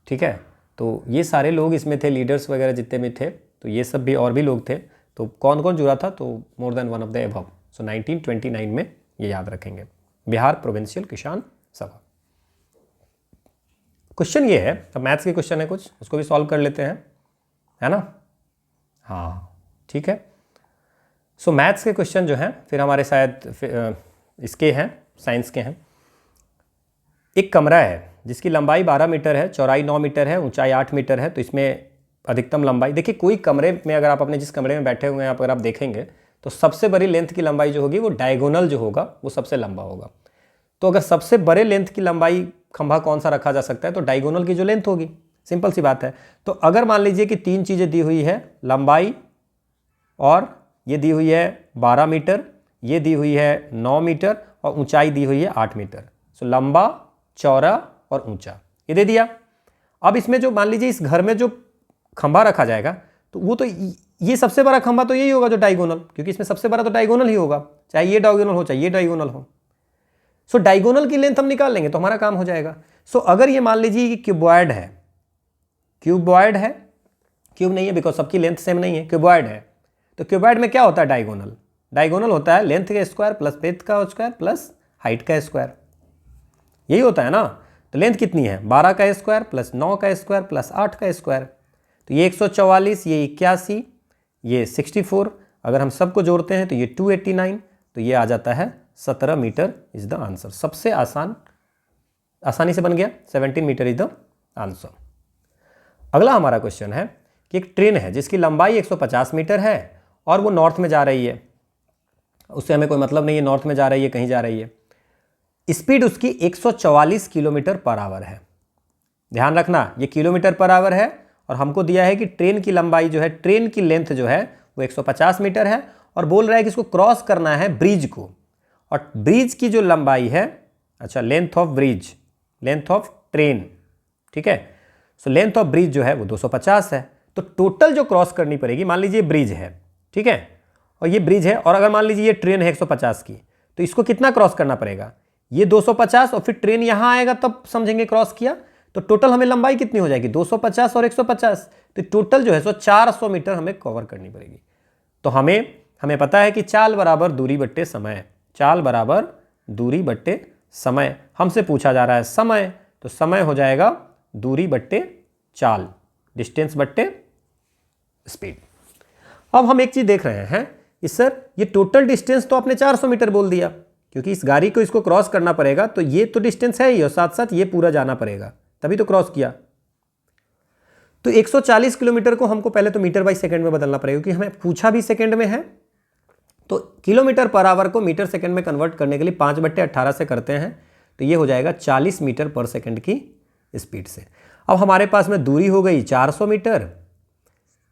Speaker 1: ठीक है। तो ये सारे लोग इसमें थे, लीडर्स वगैरह जितने भी थे, तो ये सब भी और भी लोग थे। तो कौन कौन जुड़ा था, तो more than one of the above. So 1929 में ये याद रखेंगे, बिहार प्रोविंशियल किसान सभा। क्वेश्चन ये है, अब मैथ्स के क्वेश्चन है कुछ, उसको भी सॉल्व कर लेते हैं, है ना। हाँ ठीक है। सो मैथ्स के क्वेश्चन जो हैं फिर हमारे शायद इसके हैं, साइंस के हैं। एक कमरा है जिसकी लंबाई 12 मीटर है, चौड़ाई 9 मीटर है, ऊंचाई 8 मीटर है। तो इसमें अधिकतम लंबाई, देखिए कोई कमरे में अगर आप अपने जिस कमरे में बैठे हुए हैं अगर आप देखेंगे तो सबसे बड़ी लेंथ की लंबाई जो होगी वो डायगोनल जो होगा वो सबसे लंबा होगा। तो अगर सबसे बड़े लेंथ की लंबाई खंभा कौन सा रखा जा सकता है, तो डायगोनल की जो लेंथ होगी, सिंपल सी बात है। तो अगर मान लीजिए कि 3 चीज़ें दी हुई है, लंबाई और ये दी हुई है 12 मीटर, ये दी हुई है 9 मीटर और ऊंचाई दी हुई है 8 मीटर। सो लंबा, चौड़ा और ऊंचा ये दे दिया। अब इसमें जो मान लीजिए इस घर में जो खंभा रखा जाएगा तो वो तो ये सबसे बड़ा खंभा तो यही होगा जो डायगोनल, क्योंकि इसमें सबसे बड़ा तो डायगोनल ही होगा, चाहे ये डायगोनल हो चाहे ये डायगोनल हो। सो डायगोनल की लेंथ हम निकाल लेंगे तो हमारा काम हो जाएगा। सो अगर ये मान लीजिए कि क्यूबॉइड है, क्यूबॉइड है, क्यूब नहीं है बिकॉज सबकी लेंथ सेम नहीं है, क्यूबॉइड है, तो क्यूबॉइड में क्या होता है डायगोनल, डायगोनल होता है लेंथ का स्क्वायर प्लस ब्रेड्थ का स्क्वायर प्लस हाइट का स्क्वायर, यही होता है ना। तो लेंथ कितनी है 12 का स्क्वायर प्लस 9 का स्क्वायर प्लस 8 का स्क्वायर, तो ये 144, ये 81, ये 64, अगर हम सबको जोड़ते हैं तो ये 289, तो ये आ जाता है 17 मीटर इज द आंसर। सबसे आसानी से बन गया, 17 मीटर इज द आंसर। अगला हमारा क्वेश्चन है कि एक ट्रेन है जिसकी लंबाई 150 मीटर है और वो नॉर्थ में जा रही है, उससे हमें कोई मतलब नहीं है नॉर्थ में जा रही है कहीं जा रही है, स्पीड उसकी 144 किलोमीटर पर आवर है। ध्यान रखना ये किलोमीटर पर आवर है और हमको दिया है कि ट्रेन की लंबाई जो है, ट्रेन की लेंथ जो है वो 150 मीटर है और बोल रहा है कि इसको क्रॉस करना है ब्रिज को, और ब्रिज की जो लंबाई है, अच्छा length of bridge, length of train, ठीक है। सो लेंथ ऑफ ब्रिज जो है वो 250 है, तो टोटल जो क्रॉस करनी पड़ेगी, मान लीजिए ब्रिज है, ठीक है, और ये ब्रिज है, और अगर मान लीजिए ये ट्रेन है 150 की, तो इसको कितना क्रॉस करना पड़ेगा, ये 250 और फिर ट्रेन यहां आएगा तब समझेंगे क्रॉस किया, तो टोटल हमें लंबाई कितनी हो जाएगी 250 और 150, तो टोटल जो है सो 400 मीटर हमें कवर करनी पड़ेगी। तो हमें पता है कि चाल बराबर दूरी बट्टे समय, चाल बराबर दूरी बट्टे समय, हमसे पूछा जा रहा है समय, तो समय हो जाएगा दूरी बट्टे चाल, डिस्टेंस बट्टे स्पीड। अब हम एक चीज देख रहे हैं कि सर ये टोटल डिस्टेंस तो आपने 400 मीटर बोल दिया, क्योंकि इस गाड़ी को इसको क्रॉस करना पड़ेगा, तो ये तो डिस्टेंस है ही और साथ साथ ये पूरा जाना पड़ेगा, तभी तो क्रॉस किया। तो 140 किलोमीटर को हमको पहले तो मीटर बाई सेकंड में बदलना पड़ेगा, क्योंकि हमें पूछा भी सेकंड में है, तो किलोमीटर पर आवर को मीटर सेकंड में कन्वर्ट करने के लिए 5/18 से करते हैं, तो ये हो जाएगा 40 मीटर पर सेकंड की स्पीड से। अब हमारे पास में दूरी हो गई 400 मीटर,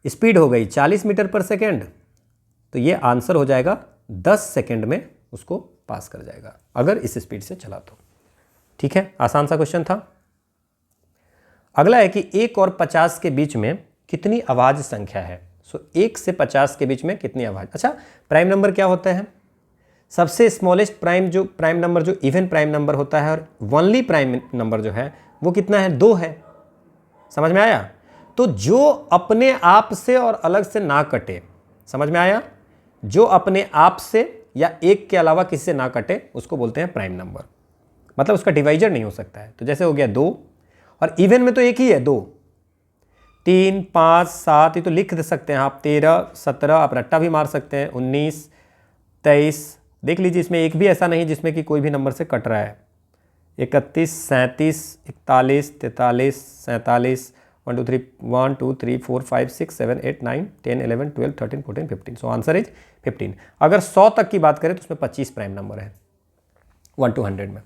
Speaker 1: स्पीड हो गई 40 मीटर पर सेकंड, तो ये आंसर हो जाएगा 10 सेकंड में उसको पास कर जाएगा अगर इस स्पीड से चला तो। ठीक है, आसान सा क्वेश्चन था। अगला है कि 1 और 50 के बीच में कितनी अभाज्य संख्या है। सो 1 से 50 के बीच में कितनी अभाज्य, अच्छा प्राइम नंबर क्या होता है, सबसे स्मॉलेस्ट प्राइम नंबर जो इवन प्राइम नंबर होता है, और वनली प्राइम नंबर जो है वो कितना है 2 है, समझ में आया। तो जो अपने आप से और अलग से ना कटे, समझ में आया, जो अपने आप से या एक के अलावा किसी से ना कटे उसको बोलते हैं प्राइम नंबर, मतलब उसका डिवाइजर नहीं हो सकता है। तो जैसे हो गया 2, और इवन में तो एक ही है 2, 3, 5, 7, ये तो लिख दे सकते हैं आप, 13, 17, आप रट्टा भी मार सकते हैं, 19, 23, देख लीजिए इसमें एक भी ऐसा नहीं जिसमें कि कोई भी नंबर से कट रहा है, 31, 37, 41, 43, 47, 1 2 3 4 5 6 7 8 9 10 11 12 13 14 15, सो आंसर इज 15। अगर 100 तक की बात करें तो उसमें 25 प्राइम नंबर है 1 to 100 में,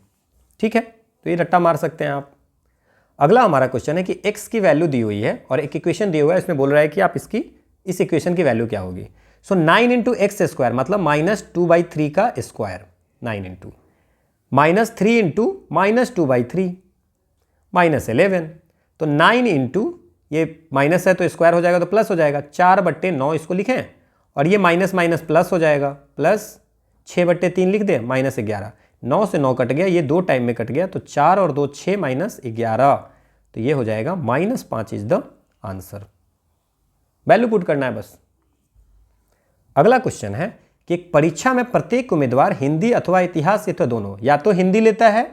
Speaker 1: ठीक है, तो ये रट्टा मार सकते हैं आप। अगला हमारा क्वेश्चन है कि x की वैल्यू दी हुई है और एक इक्वेशन दी हुआ है, इसमें बोल रहा है कि आप इस इक्वेशन की वैल्यू क्या होगी। सो 9 इंटू एक्स स्क्वायर मतलब -2/3 का स्क्वायर, 9 इंटू -3 इंटू -2/3 -11, तो 9 इंटू ये माइनस है तो स्क्वायर हो जाएगा तो प्लस हो जाएगा, 4/9 इसको लिखें, और ये माइनस माइनस प्लस हो जाएगा, प्लस 6/3 लिख दें, -11, 9 से 9 कट गया, ये 2 टाइम में कट गया, तो 4 और 2 6 -11, तो ये हो जाएगा -5 is the answer. Value put करना है बस। अगला क्वेश्चन है कि एक परीक्षा में प्रत्येक उम्मीदवार हिंदी अथवा इतिहास या तो दोनों, या तो हिंदी लेता है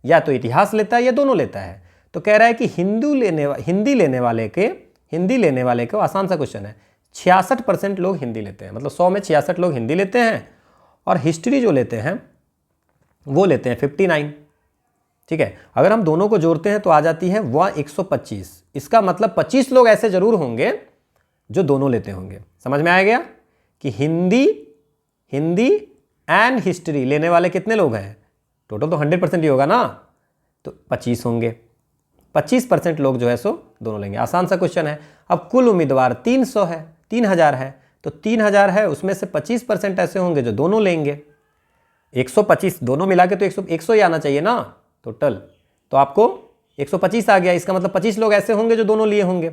Speaker 1: या तो इतिहास लेता है या दोनों लेता है। तो कह रहा है कि हिंदी लेने वाले को, आसान सा क्वेश्चन है, 66% लोग हिंदी लेते हैं, मतलब 100 में 66 लोग हिंदी लेते हैं, और हिस्ट्री जो लेते हैं वो लेते हैं 59, ठीक है। अगर हम दोनों को जोड़ते हैं तो आ जाती है वह 125, इसका मतलब 25 लोग ऐसे जरूर होंगे जो दोनों लेते होंगे। समझ में आ गया कि हिंदी एंड हिस्ट्री लेने वाले कितने लोग हैं, टोटल तो 100% ही होगा ना, तो 25 होंगे, 25% लोग जो है सो दोनों लेंगे। आसान सा क्वेश्चन है। अब कुल उम्मीदवार 300 है, 3000 है, तो 3000 है, उसमें से 25% ऐसे होंगे जो दोनों लेंगे, 125 दोनों मिला के तो 100 ही आना चाहिए ना टोटल, तो आपको 125 आ गया, इसका मतलब 25 लोग ऐसे होंगे जो दोनों लिए होंगे,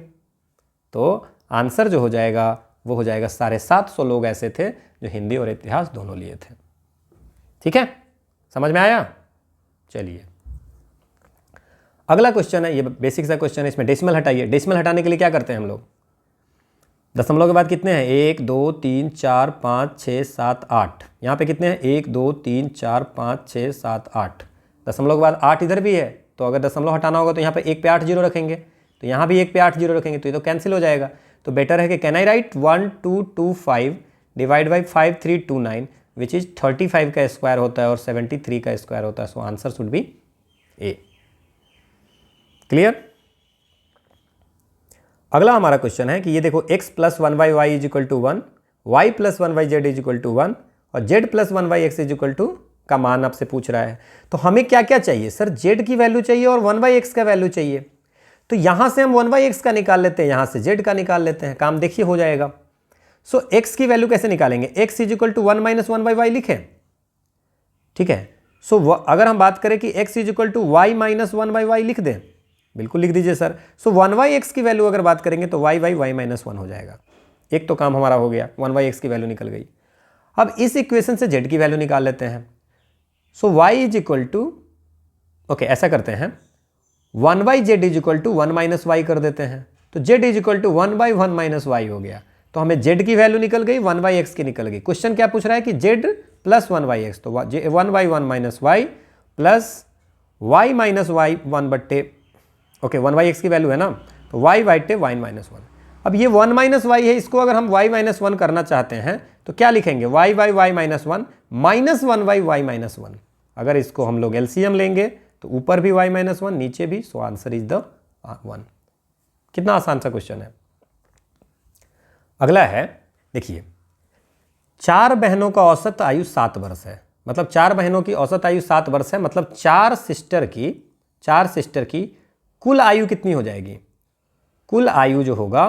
Speaker 1: तो आंसर जो हो जाएगा वो हो जाएगा 750 लोग ऐसे थे जो हिंदी और इतिहास दोनों लिए थे। ठीक है, समझ में आया? चलिए अगला क्वेश्चन है, ये बेसिक सा क्वेश्चन है, इसमें डेसिमल हटाइए। डेसिमल हटाने के लिए क्या करते हैं हम लोग? दशमलव के बाद कितने हैं? 1 2 3 4 5 6 7 8। यहाँ पे कितने हैं? 1 2 3 4 5 6 7 8। दशमलव के बाद 8 इधर भी है, तो अगर दशमलव हटाना होगा तो यहाँ पे 1 पे 8 जीरो रखेंगे, तो यहाँ भी 1 पे 8 जीरो रखेंगे, तो ये तो कैंसिल हो जाएगा। तो बेटर है कि can I right 1 2 2 5 divide by 5 3 2 9 which is 35 का स्क्वायर होता है और 73 का स्क्वायर होता है। So answer should be A. Clear? अगला हमारा क्वेश्चन है कि ये देखो x plus 1/y is equal to 1, y plus 1/z is equal to 1 और z plus 1/x is equal to का मान आपसे पूछ रहा है। तो हमें क्या क्या चाहिए? सर z की वैल्यू चाहिए और 1/x का वैल्यू चाहिए। तो यहां से हम 1/x का निकाल लेते हैं, यहां से z का निकाल लेते हैं, काम देखिए हो जाएगा। सो x की वैल्यू कैसे निकालेंगे? x is equal to 1 minus 1/y लिखें। ठीक है, सो अगर हम बात करें कि x is equal to y minus 1/y लिख दें, बिल्कुल लिख दीजिए सर। सो 1/x की वैल्यू अगर बात करेंगे तो y बाई y माइनस 1 हो जाएगा। एक तो काम हमारा हो गया, 1/x की वैल्यू निकल गई। अब इस इक्वेशन से z की वैल्यू निकाल लेते हैं। So y is equal to, okay ऐसा करते हैं, 1/z is equal to 1 minus y कर देते हैं, तो z is equal to 1/1 minus y हो गया। तो हमें z की वैल्यू निकल गई, 1/x की निकल गई। क्वेश्चन क्या पूछ रहा है कि z प्लस 1/x, तो 1/1 minus y plus y minus y 1/, okay 1/x की वैल्यू है ना, तो y/y माइनस 1। अब ये 1 माइनस वाई है, इसको अगर हम y माइनस 1 करना चाहते हैं तो क्या लिखेंगे? y/y minus 1 minus 1/y minus 1। अगर इसको हम लोग एलसीएम लेंगे तो ऊपर भी y माइनस 1 नीचे भी, सो आंसर इज द 1। कितना आसान सा क्वेश्चन है। अगला है, देखिए 4 बहनों का औसत आयु 7 वर्ष है, मतलब 4 बहनों की औसत आयु 7 वर्ष है, मतलब 4 सिस्टर की कुल आयु कितनी हो जाएगी? कुल आयु जो होगा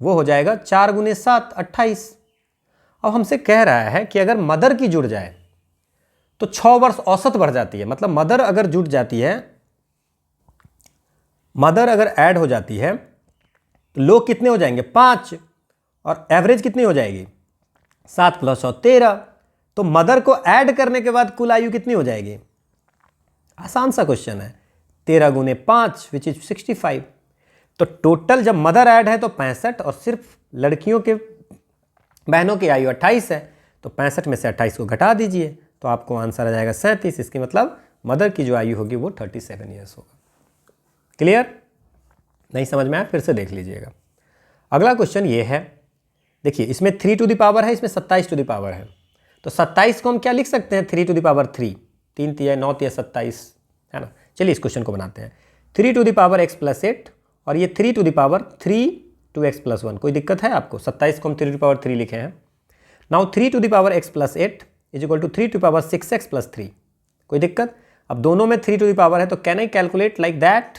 Speaker 1: वो हो जाएगा 4 गुने 7 28। अब हमसे कह रहा है कि अगर मदर की जुड़ जाए तो 6 वर्ष औसत बढ़ जाती है, मतलब मदर अगर जुड़ जाती है, मदर अगर ऐड हो जाती है तो लोग कितने हो जाएंगे? 5, और एवरेज कितनी हो जाएगी? 7 + 6 13। तो मदर को ऐड करने के बाद कुल आयु कितनी हो जाएगी? आसान सा क्वेश्चन है, 13 गुने 5 विच इज 65। तो टोटल जब मदर ऐड है तो 65, और सिर्फ लड़कियों के बहनों की आयु 28 है, तो 65 में से 28 को घटा दीजिए तो आपको आंसर आ जाएगा 37। इसकी मतलब मदर की जो आयु होगी वो 37 ईयर्स होगा। क्लियर? नहीं समझ में आया? फिर से देख लीजिएगा। अगला क्वेश्चन ये है, देखिए इसमें 3 टू द पावर है, इसमें 27 टू द पावर है। तो 27 को हम क्या लिख सकते हैं? 3 टू द पावर 3, 3 तिया 9 तिया 27, है ना। चलिए इस क्वेश्चन को बनाते हैं। 3 to the power x plus 8 और ये 3 to the power 3 to x plus 1। कोई दिक्कत है आपको? 27 को हम 3 टू द पावर 3 लिखे हैं। Now 3 to the power x plus 8 is equal to 3 to the power 6x plus 3। कोई दिक्कत? अब दोनों में 3 टू द पावर है, तो can I calculate like that?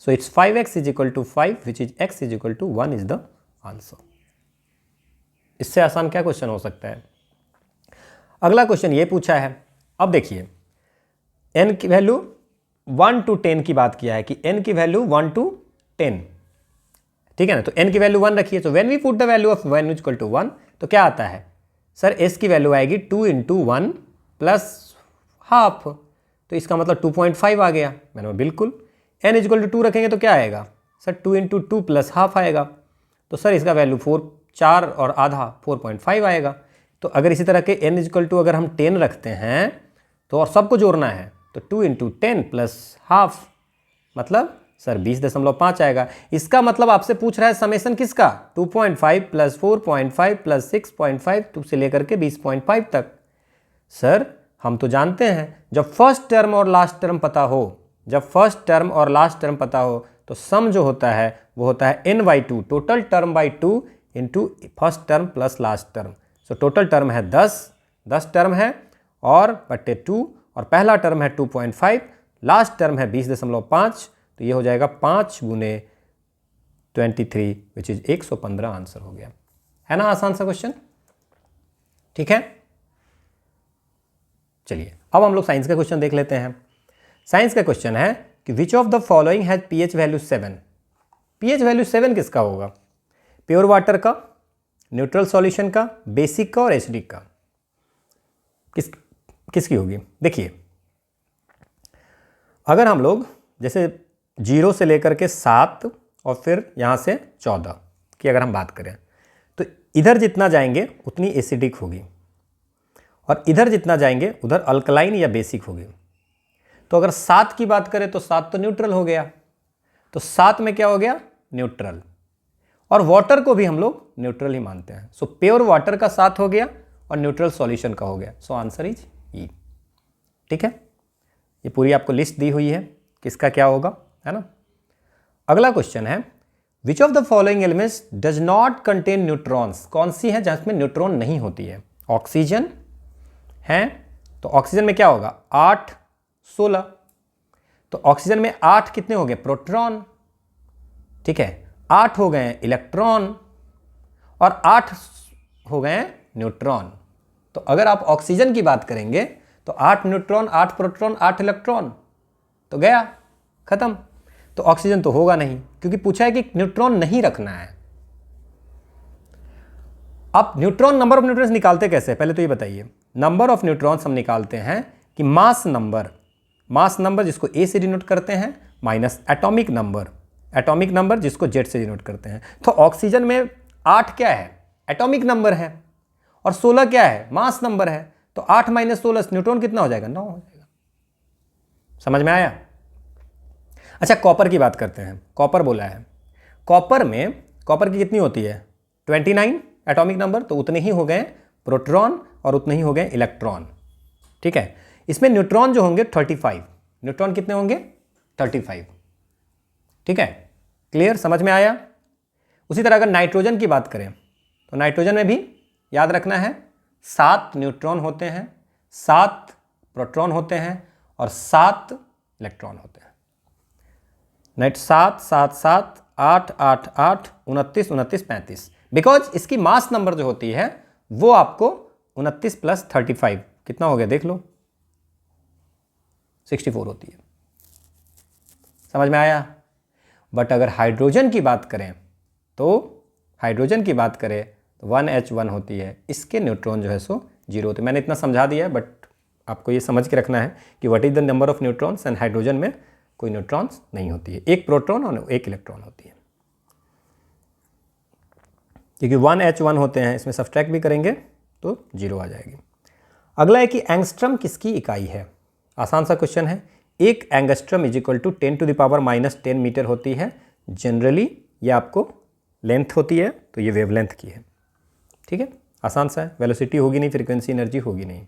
Speaker 1: So it's 5x is equal to 5 which is x is equal to 1 is the answer. इससे आसान क्या क्वेश्चन हो सकता है? अगला क्वेश्चन ये पूछा है, अब देखिए n की वैल्यू 1 टू 10 की बात किया है कि n की वैल्यू 1 टू 10, ठीक है ना। तो n की वैल्यू 1 रखिए, तो when we put the value of n equal to 1 तो क्या आता है? सर s की वैल्यू आएगी 2 इंटू 1 प्लस हाफ, तो इसका मतलब 2.5 आ गया। मैंने बोला बिल्कुल। n इक्वल टू 2 रखेंगे तो क्या आएगा? सर 2 इंटू 2 प्लस हाफ आएगा, तो सर इसका वैल्यू 4 और आधा 4.5 आएगा। तो अगर इसी तरह के n इक्वल टू अगर हम 10 रखते हैं तो और सबको जोड़ना है, तो 2 इंटू 10 प्लस हाफ मतलब सर 20.5 आएगा। इसका मतलब आपसे पूछ रहा है समेशन किसका? 2.5 प्लस 4.5 प्लस 6.5 2 से लेकर के 20.5 तक। सर हम तो जानते हैं जब फर्स्ट टर्म और लास्ट टर्म पता हो, तो सम जो होता है वो होता है n/2, total term by 2 into first term plus last term. So total term है 10 टर्म है और बट्टे 2, और पहला टर्म है 2.5, लास्ट टर्म है 20.5, तो ये हो जाएगा 5 गुने 23 विच इज 115 आंसर हो गया। है ना आसान सा क्वेश्चन? ठीक है, चलिए अब हम लोग साइंस का क्वेश्चन देख लेते हैं। साइंस का क्वेश्चन है कि विच of the following has pH value 7। PH value 7 किसका होगा? प्योर वाटर का, न्यूट्रल सॉल्यूशन का, बेसिक का और एसिडिक का, किसकी होगी? देखिए, अगर हम लोग जैसे 0 से लेकर के 7 और फिर यहाँ से 14 की अगर हम बात करें, तो इधर जितना जाएंगे उतनी एसिडिक होगी और इधर जितना जाएंगे उधर अल्कलाइन या बेसिक होगी। तो अगर 7 की बात करें तो 7 तो न्यूट्रल हो गया, तो 7 में क्या हो गया? न्यूट्रल। और वाटर को भी हम लोग न्यूट्रल ही मानते हैं। सो प्योर वाटर का 7 हो गया और न्यूट्रल सॉल्यूशन का हो गया। सो आंसर इज ई। ठीक है, ये पूरी आपको लिस्ट दी हुई है किसका क्या होगा, है ना। अगला क्वेश्चन है, which of the following elements does not contain neutrons? कौन सी है जिसमें न्यूट्रॉन नहीं होती है? ऑक्सीजन है, तो ऑक्सीजन में क्या होगा? 8 16। तो ऑक्सीजन में 8 कितने हो गए? प्रोटॉन। ठीक है, 8 हो गए इलेक्ट्रॉन और 8 हो गए न्यूट्रॉन। तो अगर आप ऑक्सीजन की बात करेंगे तो 8 न्यूट्रॉन, 8 प्रोटॉन, 8 इलेक्ट्रॉन, तो गया, खत्म। तो ऑक्सीजन तो होगा नहीं, क्योंकि पूछा है कि न्यूट्रॉन नहीं रखना है। अब न्यूट्रॉन, नंबर ऑफ न्यूट्रॉन्स निकालते कैसे? पहले तो ये बताइए। नंबर ऑफ न्यूट्रॉन्स हम निकालते हैं कि मास नंबर जिसको ए से डिनोट करते हैं, माइनस एटॉमिक नंबर जिसको जेड से डिनोट करते हैं। तो ऑक्सीजन में 8 क्या है? एटॉमिक नंबर है, और 16 क्या है? मास नंबर है। तो 8 माइनस 16 न्यूट्रॉन कितना हो जाएगा? 9 हो जाएगा। समझ में आया? अच्छा, कॉपर की बात करते हैं। कॉपर बोला है, कॉपर की कितनी होती है? 29 एटॉमिक नंबर, तो उतने ही हो गए प्रोटॉन और उतने ही हो गए इलेक्ट्रॉन। ठीक है, इसमें न्यूट्रॉन जो होंगे 35। न्यूट्रॉन कितने होंगे? 35। ठीक है, क्लियर, समझ में आया? उसी तरह अगर नाइट्रोजन की बात करें तो नाइट्रोजन में भी याद रखना है 7 न्यूट्रॉन होते हैं, 7 प्रोटॉन होते हैं और 7 इलेक्ट्रॉन होते हैं। 7 7 7 8 8 8 29 29 35, बिकॉज इसकी मास नंबर जो होती है वो आपको 29 प्लस 35 कितना हो गया? देख लो, 64 होती है। समझ में आया? बट अगर हाइड्रोजन की बात करें तो 1H1 होती है, इसके न्यूट्रॉन जो है सो 0 होते हैं। मैंने इतना समझा दिया है, बट आपको ये समझ के रखना है कि what is the number of neutrons, and hydrogen में कोई न्यूट्रॉन्स नहीं होती है, एक प्रोटॉन और एक इलेक्ट्रॉन होती है। क्योंकि 1H1 होते हैं, इसमें सब्सट्रैक्ट भी करेंगे तो 0 आ जाएगी। अगला है कि एंगस्ट्रम किसकी इकाई है? आसान सा क्वेश्चन है। एक angstrom is equal to 10 to the power -10 metre होती है। जनरली ये आपको लेंथ होती है, तो ये वेवलेंथ की है। ठीक है, आसान सा है। वेलोसिटी होगी नहीं, फ्रीक्वेंसी एनर्जी होगी नहीं।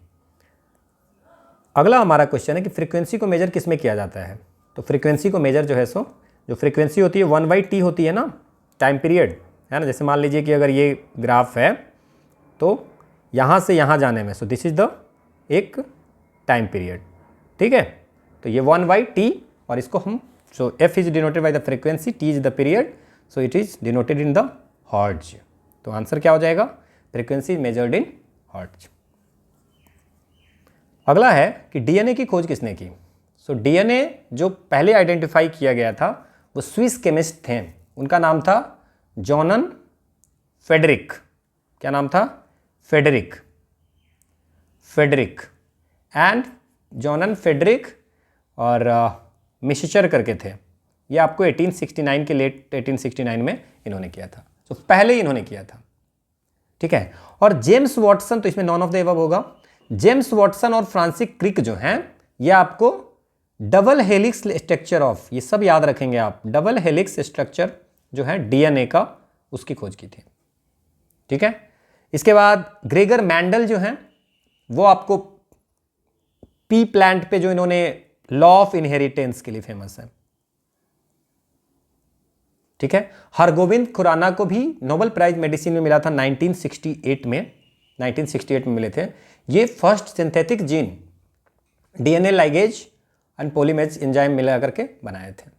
Speaker 1: अगला हमारा क्वेश्चन है कि फ्रीक्वेंसी को मेजर किस में किया जाता है? तो फ्रीक्वेंसी को मेजर जो है सो, जो फ्रीक्वेंसी होती है 1/t होती है ना, टाइम पीरियड, है ना। जैसे मान लीजिए कि अगर ये ग्राफ है तो यहाँ से यहाँ जाने में, सो दिस इज द एक टाइम पीरियड। ठीक है, तो ये 1/t, और इसको हम, सो f is denoted by the frequency, t is the period, so it is denoted in the hertz. तो आंसर क्या हो जाएगा? Frequency measured in hertz. अगला है कि डीएनए की खोज किसने की? सो डीएनए जो पहले आइडेंटिफाई किया गया था वो स्विस केमिस्ट थे, उनका नाम था जॉनन फेडरिक। क्या नाम था? फेडरिक एंड जॉनन फेडरिक और मिशचर करके थे। ये आपको 1869 के लेट 1869 में इन्होंने किया था। तो पहले ही इन्होंने किया था। ठीक है, और जेम्स वॉटसन, तो इसमें नॉन ऑफ द एबव होगा। जेम्स वॉटसन और फ्रांसिस क्रिक जो हैं, ये आपको डबल हेलिक्स स्ट्रक्चर ऑफ, ये सब याद रखेंगे आप, डबल हेलिक्स स्ट्रक्चर जो है डीएनए का, उसकी खोज की थी। ठीक है, इसके बाद ग्रेगर मैंडल जो हैं, वो आपको पी प्लांट पे जो इन्होंने लॉ ऑफ इनहेरिटेंस के लिए फेमस है। ठीक है, हरगोविंद खुराना को भी नोबेल प्राइज मेडिसिन में मिला था 1968 में मिले थे। ये first synthetic gene DNA ligase and polymerase enzyme मिला करके बनाए थे।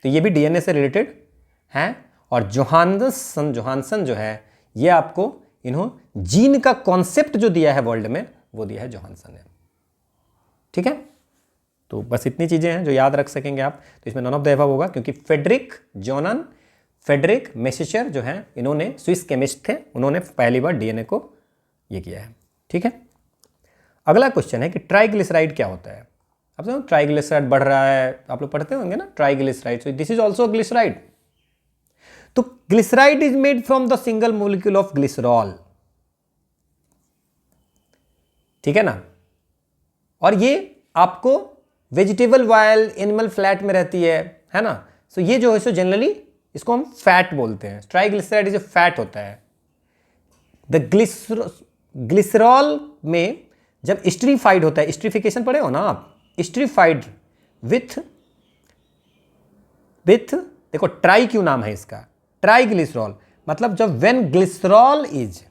Speaker 1: तो ये भी डीएनए से रिलेटेड हैं। और जोहानसन जो है, ये आपको इन्होंने जीन का कॉन्सेप्ट जो दिया है वर्ल्ड में, वो दिया है जोहानसन ने। ठीक है, तो बस इतनी चीज़ें हैं जो याद रख सकेंगे आप। तो इसमें नॉन ऑफ द एबव होगा, क्योंकि फ्रेडरिक मेसेचर जो हैं, इन्होंने स्विस केमिस्ट थे, उन्होंने पहली बार डीएनए को ये किया है। ठीक है, अगला क्वेश्चन है कि ट्राइग्लिसराइड क्या होता है। अब समझो ट्राइग्लिसराइड बढ़ रहा है, आप लोग पढ़ते होंगे ना triglyceride, so this is also glyceride. तो glyceride is made from the single molecule of glycerol, ठीक है ना। और ये आपको वेजिटेबल ऑयल, एनिमल फ्लैट में रहती है ना। सो ये जो है सो जनरली इसको हम फैट बोलते हैं। ट्राइग्लिसराइड जो फैट होता है। द ग्लिसरॉल में जब स्ट्रीफाइड होता है, स्ट्रीफिकेशन पढ़े हो ना आप, स्ट्रीफाइड विथ देखो ट्राई क्यों नाम है इसका, ट्राइग्लिसरॉल, मतलब जब when glycerol is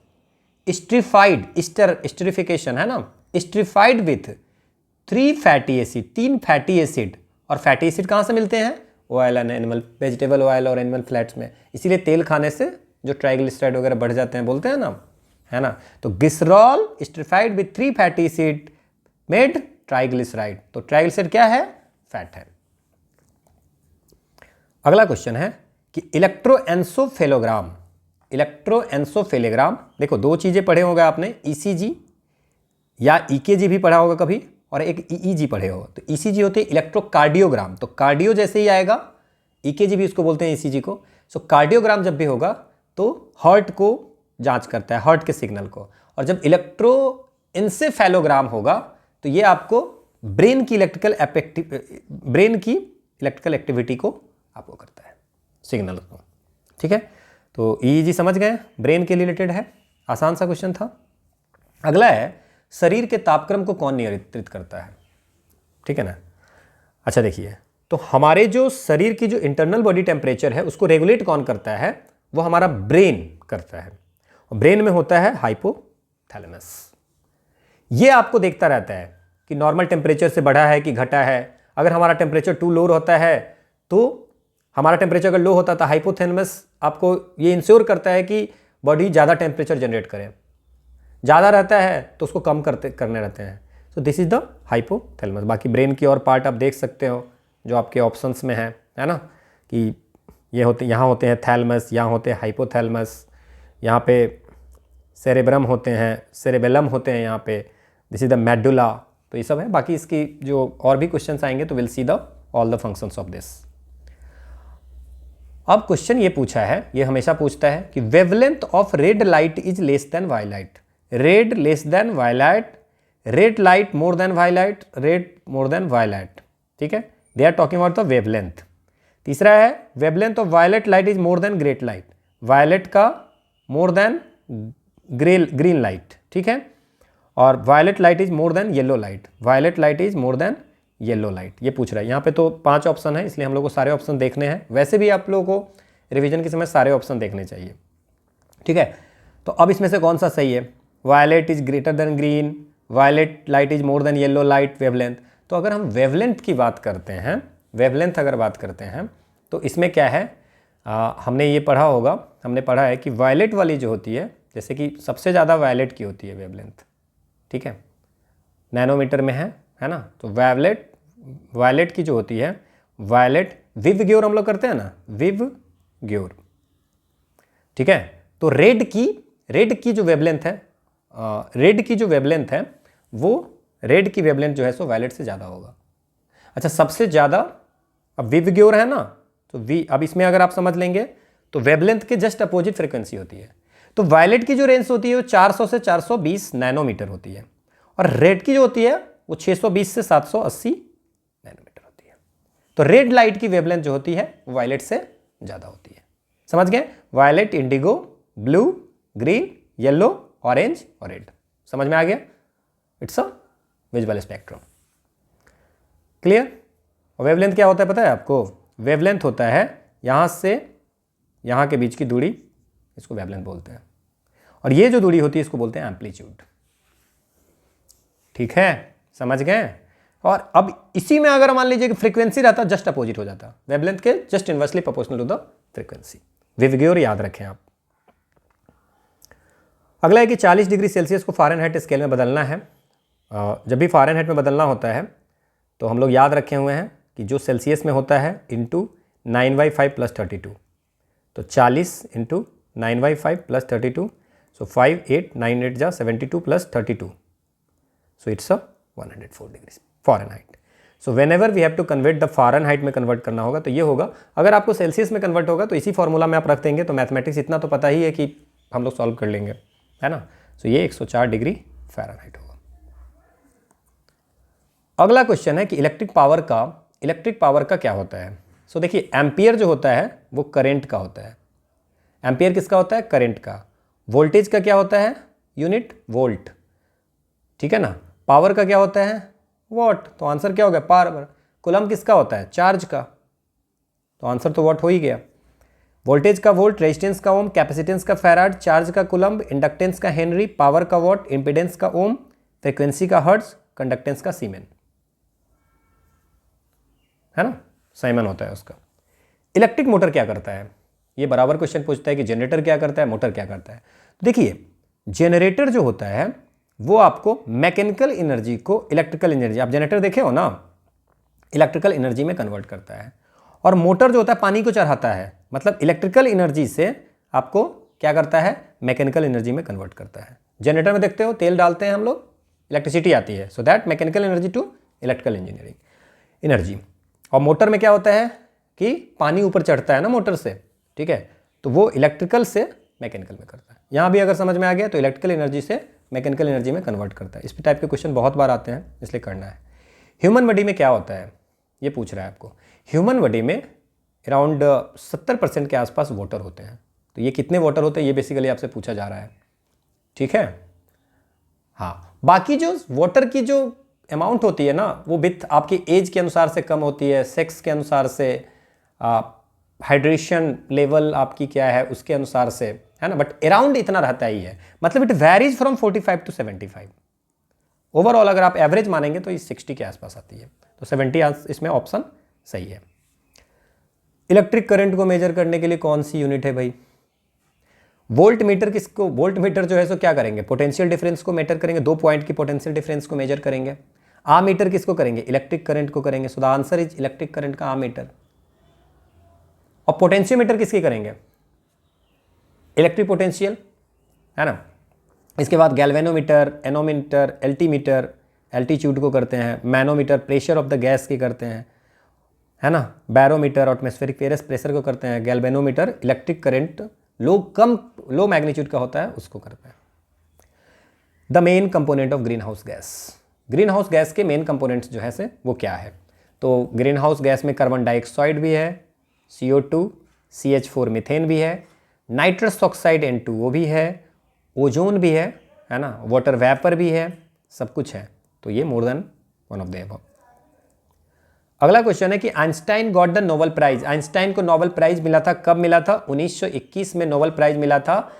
Speaker 1: esterified, esterification है ना, esterified with 3 fatty acid, 3 fatty acid. और फैटी एसिड कहाँ से मिलते हैं, oil and animal, vegetable oil और एनिमल फ्लैट्स में। इसीलिए तेल खाने से जो ट्राइग्लिसराइड वगैरह बढ़ जाते हैं, बोलते हैं ना, है ना। तो glycerol esterified with 3 fatty acid made triglyceride. तो ट्राइग्लिसराइड क्या है, फैट है। अगला क्वेश्चन है कि इलेक्ट्रोएन्सेफेलोग्राम, देखो 2 चीजें पढ़े होंगे आपने, ईसीजी या ईकेजी भी पढ़ा होगा कभी, और एक ईईजी पढ़े हो। तो ईसीजी होते हैं इलेक्ट्रोकार्डियोग्राम, तो कार्डियो जैसे ही आएगा, ईकेजी भी उसको बोलते हैं ईसीजी को। सो कार्डियोग्राम जब भी होगा तो हार्ट को जांच करता है, हार्ट के सिग्नल को। और जब इलेक्ट्रोएन्सेफेलोग्राम होगा तो ये आपको ब्रेन की इलेक्ट्रिकल एक्टिविटी को आपको करता है, सिग्नल को। ठीक है, तो ईईजी समझ गए, ब्रेन के रिलेटेड है, आसान सा क्वेश्चन था। अगला है शरीर के तापक्रम को कौन नियंत्रित करता है, ठीक है ना। अच्छा देखिए, तो हमारे जो शरीर की जो इंटरनल बॉडी टेम्परेचर है उसको रेगुलेट कौन करता है, वो हमारा ब्रेन करता है। और ब्रेन में होता है हाइपोथैलेमस। ये आपको देखता रहता है कि नॉर्मल टेम्परेचर से बढ़ा है कि घटा है। अगर हमारा टेम्परेचर टू लो होता है, तो हमारा टेम्परेचर अगर लो होता था, हाइपोथैलेमस आपको ये इंश्योर करता है कि बॉडी ज़्यादा टेम्परेचर जनरेट करे, ज़्यादा रहता है तो उसको कम करने रहते हैं। सो दिस इज द हाइपोथैलेमस। बाकी ब्रेन की और पार्ट आप देख सकते हो जो आपके ऑप्शंस में है ना, कि ये होते, यहाँ होते हैं थैलमस, यहाँ होते हैं हाइपोथैलेमस, यहाँ पे सेरेब्रम होते हैं, सेरेबेलम होते हैं यहाँ पे, दिस इज द मेडुला। तो ये सब है। बाकी इसकी जो और भी क्वेश्चंस आएंगे तो will see the all the functions of this. अब क्वेश्चन ये पूछा है, ये हमेशा पूछता है कि wavelength of red light is less than violet, red less than violet, red light more than violet, red more than violet. ठीक है, they are talking about the wavelength. तीसरा है wavelength of violet light is more than great light, violet का more than green light. ठीक है, और violet light is more than yellow light, violet light is more than yellow light. ये पूछ रहा है। यहाँ पे तो 5 ऑप्शन है, इसलिए हम लोग को सारे ऑप्शन देखने हैं। वैसे भी आप लोगों को रिवीजन के समय सारे ऑप्शन देखने चाहिए। ठीक है, तो अब इसमें से कौन सा सही है, violet is greater than green, violet light is more than yellow light, wavelength. तो अगर हम वेवलेंथ की बात करते हैं, वेवलेंथ अगर बात करते हैं तो इसमें क्या है, हमने ये पढ़ा होगा, हमने पढ़ा है कि वायलेट वाली जो होती है, जैसे कि सबसे ज़्यादा वायलेट की होती है वेवलेंथ। ठीक है, नैनोमीटर में है ना। तो वायलेट की जो होती है, वायलेट विवग्योर हम लोग करते हैं ना, विवग्योर। ठीक है, तो रेड की जो वेवलेंथ है, रेड की जो वेवलेंथ है, वो रेड की वेवलेंथ जो है सो वायलेट से ज़्यादा होगा। अच्छा, सबसे ज़्यादा अब विवग्योर है ना, तो अब इसमें अगर आप समझ लेंगे तो वेवलेंथ के जस्ट अपोजिट फ्रीक्वेंसी होती है। तो वायलेट की जो रेंज होती है वो 400 से 420 नैनोमीटर होती है, और रेड की जो होती है वो 620 से 780 नैनोमीटर होती है। तो रेड लाइट की वेवलेंथ जो होती है वो वायलेट से ज़्यादा होती है। समझ गए, violet, indigo, blue, green, yellow, orange और रेड। समझ में आ गया, it's a visual spectrum. Clear. और वेवलेंथ क्या होता है पता है आपको, वेवलेंथ होता है यहाँ से यहाँ के बीच की दूरी, इसको वेवलेंथ बोलते हैं। और ये जो दूरी होती है इसको बोलते हैं एम्पलीट्यूड। ठीक है, समझ गए। और अब इसी में अगर मान लीजिए कि फ्रीक्वेंसी रहता, जस्ट अपोजिट हो जाता, वेवलेंथ के just inversely proportional to the frequency. विवग्योर याद रखें आप। अगला है कि 40 डिग्री सेल्सियस को फ़ारेनहाइट स्केल में बदलना है। जब भी फ़ारेनहाइट में बदलना होता है तो हम लोग याद रखे हुए हैं कि जो सेल्सियस में होता है इंटू 9/5 + 32, तो 40 इंटू 9/5 + 32, so 5 8 9 8 जा 72 + 32, so it's a 104 degree Fahrenheit. So whenever we have to convert the Fahrenheit में कन्वर्ट करना होगा तो ये होगा। अगर आपको सेल्सियस में कन्वर्ट होगा तो इसी फॉर्मूला में आप रख देंगे, तो मैथमेटिक्स इतना तो पता ही है कि हम लोग सॉल्व कर लेंगे, है ना। सो ये 104 डिग्री फ़ारेनहाइट होगा। अगला क्वेश्चन है कि इलेक्ट्रिक पावर का क्या होता है। सो देखिए, एम्पियर जो होता है वो करंट का होता है। एम्पियर किसका होता है? करंट का। वोल्टेज का क्या होता है? यूनिट वोल्ट, ठीक है ना। पावर का क्या होता है? वॉट। तो आंसर क्या हो गया? पावर। कूलम किसका होता है? चार्ज का, तो आंसर तो वॉट हो ही गया। वोल्टेज का वोल्ट, रेजिस्टेंस का ओम, कैपेसिटेंस का फैराड, चार्ज का कूलम, इंडक्टेंस का हेनरी, पावर का वॉट, इंपीडेंस का ओम, फ्रीक्वेंसी का हर्ट्ज, कंडक्टेंस का सीमेन, है ना, साइमन होता है उसका। इलेक्ट्रिक मोटर क्या करता है? ये बराबर क्वेश्चन पूछता है कि जनरेटर क्या करता है, मोटर क्या करता है। तो देखिए, जनरेटर जो होता है वो आपको मैकेनिकल एनर्जी को इलेक्ट्रिकल एनर्जी, आप जनरेटर देखे हो ना, इलेक्ट्रिकल एनर्जी में कन्वर्ट करता है। और मोटर जो होता है पानी को चढ़ाता है, मतलब इलेक्ट्रिकल एनर्जी से आपको क्या करता है? मैकेनिकल एनर्जी में कन्वर्ट करता है। जनरेटर में देखते हो तेल डालते हैं हम लोग, इलेक्ट्रिसिटी आती है, so that mechanical energy to electrical engineering energy. और मोटर में क्या होता है कि पानी ऊपर चढ़ता है ना मोटर से, ठीक है, तो वो इलेक्ट्रिकल से मैकेनिकल में करता है। यहाँ भी अगर समझ में आ गया तो इलेक्ट्रिकल एनर्जी से मैकेनिकल एनर्जी में कन्वर्ट करता है। इस टाइप के क्वेश्चन बहुत बार आते हैं, इसलिए करना है। ह्यूमन बॉडी में क्या होता है ये पूछ रहा है आपको। ह्यूमन बॉडी में अराउंड 70% के आसपास वाटर होते हैं। तो ये कितने वाटर होते हैं ये बेसिकली आपसे पूछा जा रहा है, ठीक है। हाँ, बाकी जो वाटर की जो अमाउंट होती है ना, वो विथ आपकी एज के अनुसार से कम होती है, सेक्स के अनुसार से, हाइड्रेशन लेवल आपकी क्या है उसके अनुसार से, है ना, बट अराउंड इतना रहता ही है। मतलब it varies from 45 to 75। Overall अगर आप एवरेज मानेंगे तो ये 60 के आसपास आती है, तो 70 इसमें ऑप्शन सही है। इलेक्ट्रिक करंट को मेजर करने के लिए कौन सी यूनिट है भाई? वोल्ट मीटर किसको, वोल्ट मीटर जो है सो क्या करेंगे? पोटेंशियल डिफरेंस को मेजर करेंगे, 2 पॉइंट की पोटेंशियल डिफरेंस को मेजर करेंगे। मीटर किसको करेंगे? इलेक्ट्रिक करंट को करेंगे। So the answer is electric current का मीटर। और पोटेंशियोमीटर किसकी करेंगे? इलेक्ट्रिक पोटेंशियल, है ना। इसके बाद गैल्वेनोमीटर, एनोमीटर, एल्टीमीटर, एल्टीट्यूड को करते हैं। Manometer pressure of the gas की करते हैं, है ना। बैरोमीटर एटमॉस्फेरिक प्रेशर को करते हैं। गैल्वेनोमीटर इलेक्ट्रिक करंट लो मैग्नीट्यूड का होता है उसको करता है। The main component of green house gas, green house gas के मेन कंपोनेंट्स जो है से वो क्या है? तो ग्रीन हाउस गैस में कार्बन डाइऑक्साइड भी है, CO2, CH4 मीथेन भी है, नाइट्रस ऑक्साइड N2 वो भी है, ओजोन भी है ना, वाटर वेपर भी है, सब कुछ है। तो ये more than one of the above. अगला क्वेश्चन है कि Einstein got the Nobel prize. Einstein को नोबेल प्राइज मिला था, कब मिला था? 1921 में नोबेल प्राइज मिला था।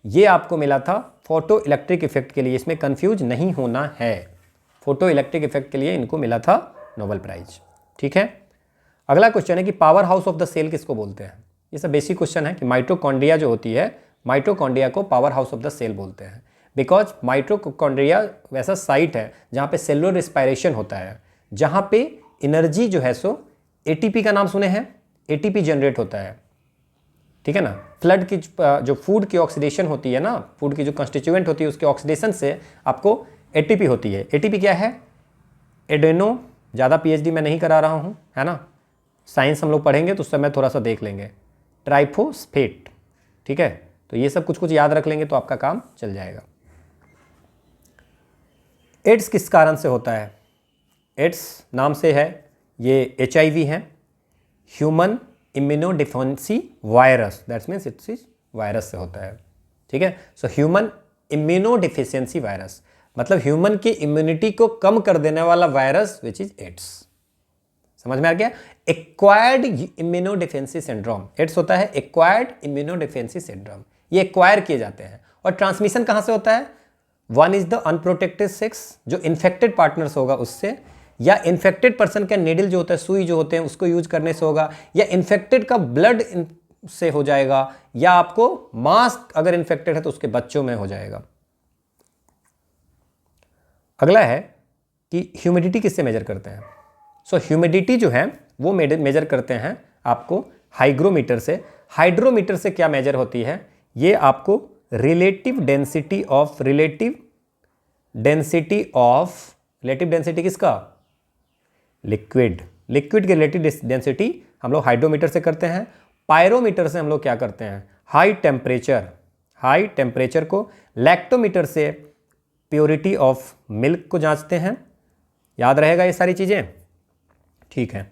Speaker 1: ये आपको मिला था फोटो इलेक्ट्रिक इफेक्ट के लिए, इसमें कंफ्यूज नहीं होना है। फोटो इलेक्ट्रिक इफेक्ट के लिए इनको मिला था नोबेल प्राइज, ठीक है। अगला क्वेश्चन है कि powerhouse of the cell किसको बोलते हैं? ये सब बेसिक क्वेश्चन है कि माइटोकॉन्ड्रिया जो होती है, माइटोकॉन्ड्रिया को powerhouse of the cell बोलते हैं, बिकॉज माइटोकॉन्ड्रिया वैसा साइट है जहाँ पे सेलुलर रेस्पायरेशन होता है, जहाँ पे एनर्जी जो है सो ATP का नाम सुने हैं, ATP जनरेट होता है, ठीक है ना। फ्लड की जो फूड की ऑक्सीडेशन होती है ना, फूड की जो कंस्टिट्यूएंट होती है उसके ऑक्सीडेशन से आपको ATP होती है। ATP क्या है? एडेनो, ज़्यादा PhD मैं नहीं करा रहा हूँ, है ना, साइंस हम लोग पढ़ेंगे तो उस समय थोड़ा सा देख लेंगे। ट्राइफोस्फेट, ठीक है। तो ये सब कुछ कुछ याद रख लेंगे तो आपका काम चल जाएगा। एड्स किस कारण से होता है? एड्स नाम से है, ये HIV है, human immunodeficiency virus, that's means it's is virus से होता है, ठीक है। सो ह्यूमन इम्यूनोडिफिशियंसी वायरस मतलब ह्यूमन की इम्यूनिटी को कम कर देने वाला वायरस विच इज एड्स। समझ में आ गया? एक्वायर्ड इम्यूनोडिफेंसी सिंड्रोम, एड्स होता है एक्वायर्ड इम्यूनोडिफेंसी सिंड्रोम। ये एक्वायर किए जाते हैं। और ट्रांसमिशन कहाँ से होता है? One is the unprotected sex, जो इन्फेक्टेड पार्टनर्स होगा उससे, या इन्फेक्टेड पर्सन का नेडल जो होता है, सुई जो होते हैं उसको यूज करने से होगा, या इन्फेक्टेड का ब्लड से हो जाएगा, या आपको मास्क अगर इन्फेक्टेड है तो उसके बच्चों में हो जाएगा। अगला है कि ह्यूमिडिटी किससे मेजर करते हैं? सो ह्यूमिडिटी जो है वो मेजर करते हैं आपको हाइग्रोमीटर से। हाइड्रोमीटर से क्या मेजर होती है, ये आपको रिलेटिव डेंसिटी किसका, लिक्विड की रिलेटिव डेंसिटी हम लोग हाइड्रोमीटर से करते हैं। पायरोमीटर से हम लोग क्या करते हैं, हाई टेम्परेचर को। लैक्टोमीटर से प्योरिटी ऑफ मिल्क को जांचते हैं। याद रहेगा ये सारी चीज़ें, ठीक है।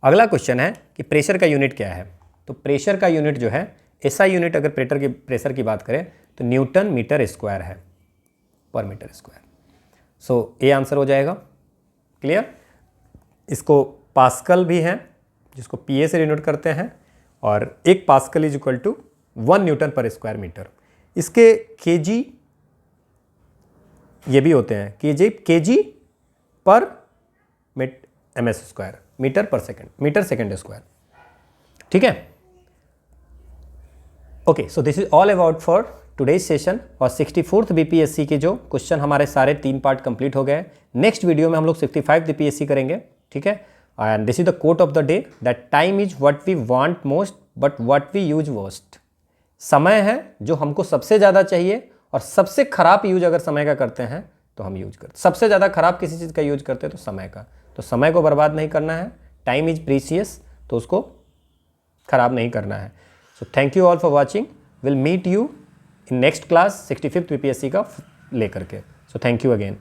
Speaker 1: अगला क्वेश्चन है कि प्रेशर का यूनिट क्या है। तो प्रेशर का यूनिट जो है, एसआई यूनिट अगर प्रेशर की बात करें तो न्यूटन मीटर स्क्वायर है per metre square. So A answer हो जाएगा। क्लियर। इसको पास्कल भी है जिसको पीए से डिनोट करते हैं, और एक pascal is equal to 1 newton per square metre. इसके केजी ये भी होते हैं, kg per ms square, metre second square, ठीक है। Okay, so this is all about for today's session. और 64th बीपीएससी के जो क्वेश्चन हमारे सारे 3 पार्ट कंप्लीट हो गए। नेक्स्ट वीडियो में हम लोग 65 बीपीएससी करेंगे, ठीक है। And this is the quote of the day, that time is what we want most but what we use worst. समय है जो हमको सबसे ज़्यादा चाहिए, और सबसे खराब यूज अगर समय का करते हैं तो हम यूज करते, सबसे ज़्यादा खराब किसी चीज़ का यूज करते हैं तो समय का। तो समय को बर्बाद नहीं करना है, टाइम इज प्रीसियस, तो उसको खराब नहीं करना है। So thank you all for watching. Will meet you in next class 65th BPSC का लेकर के। So thank you again.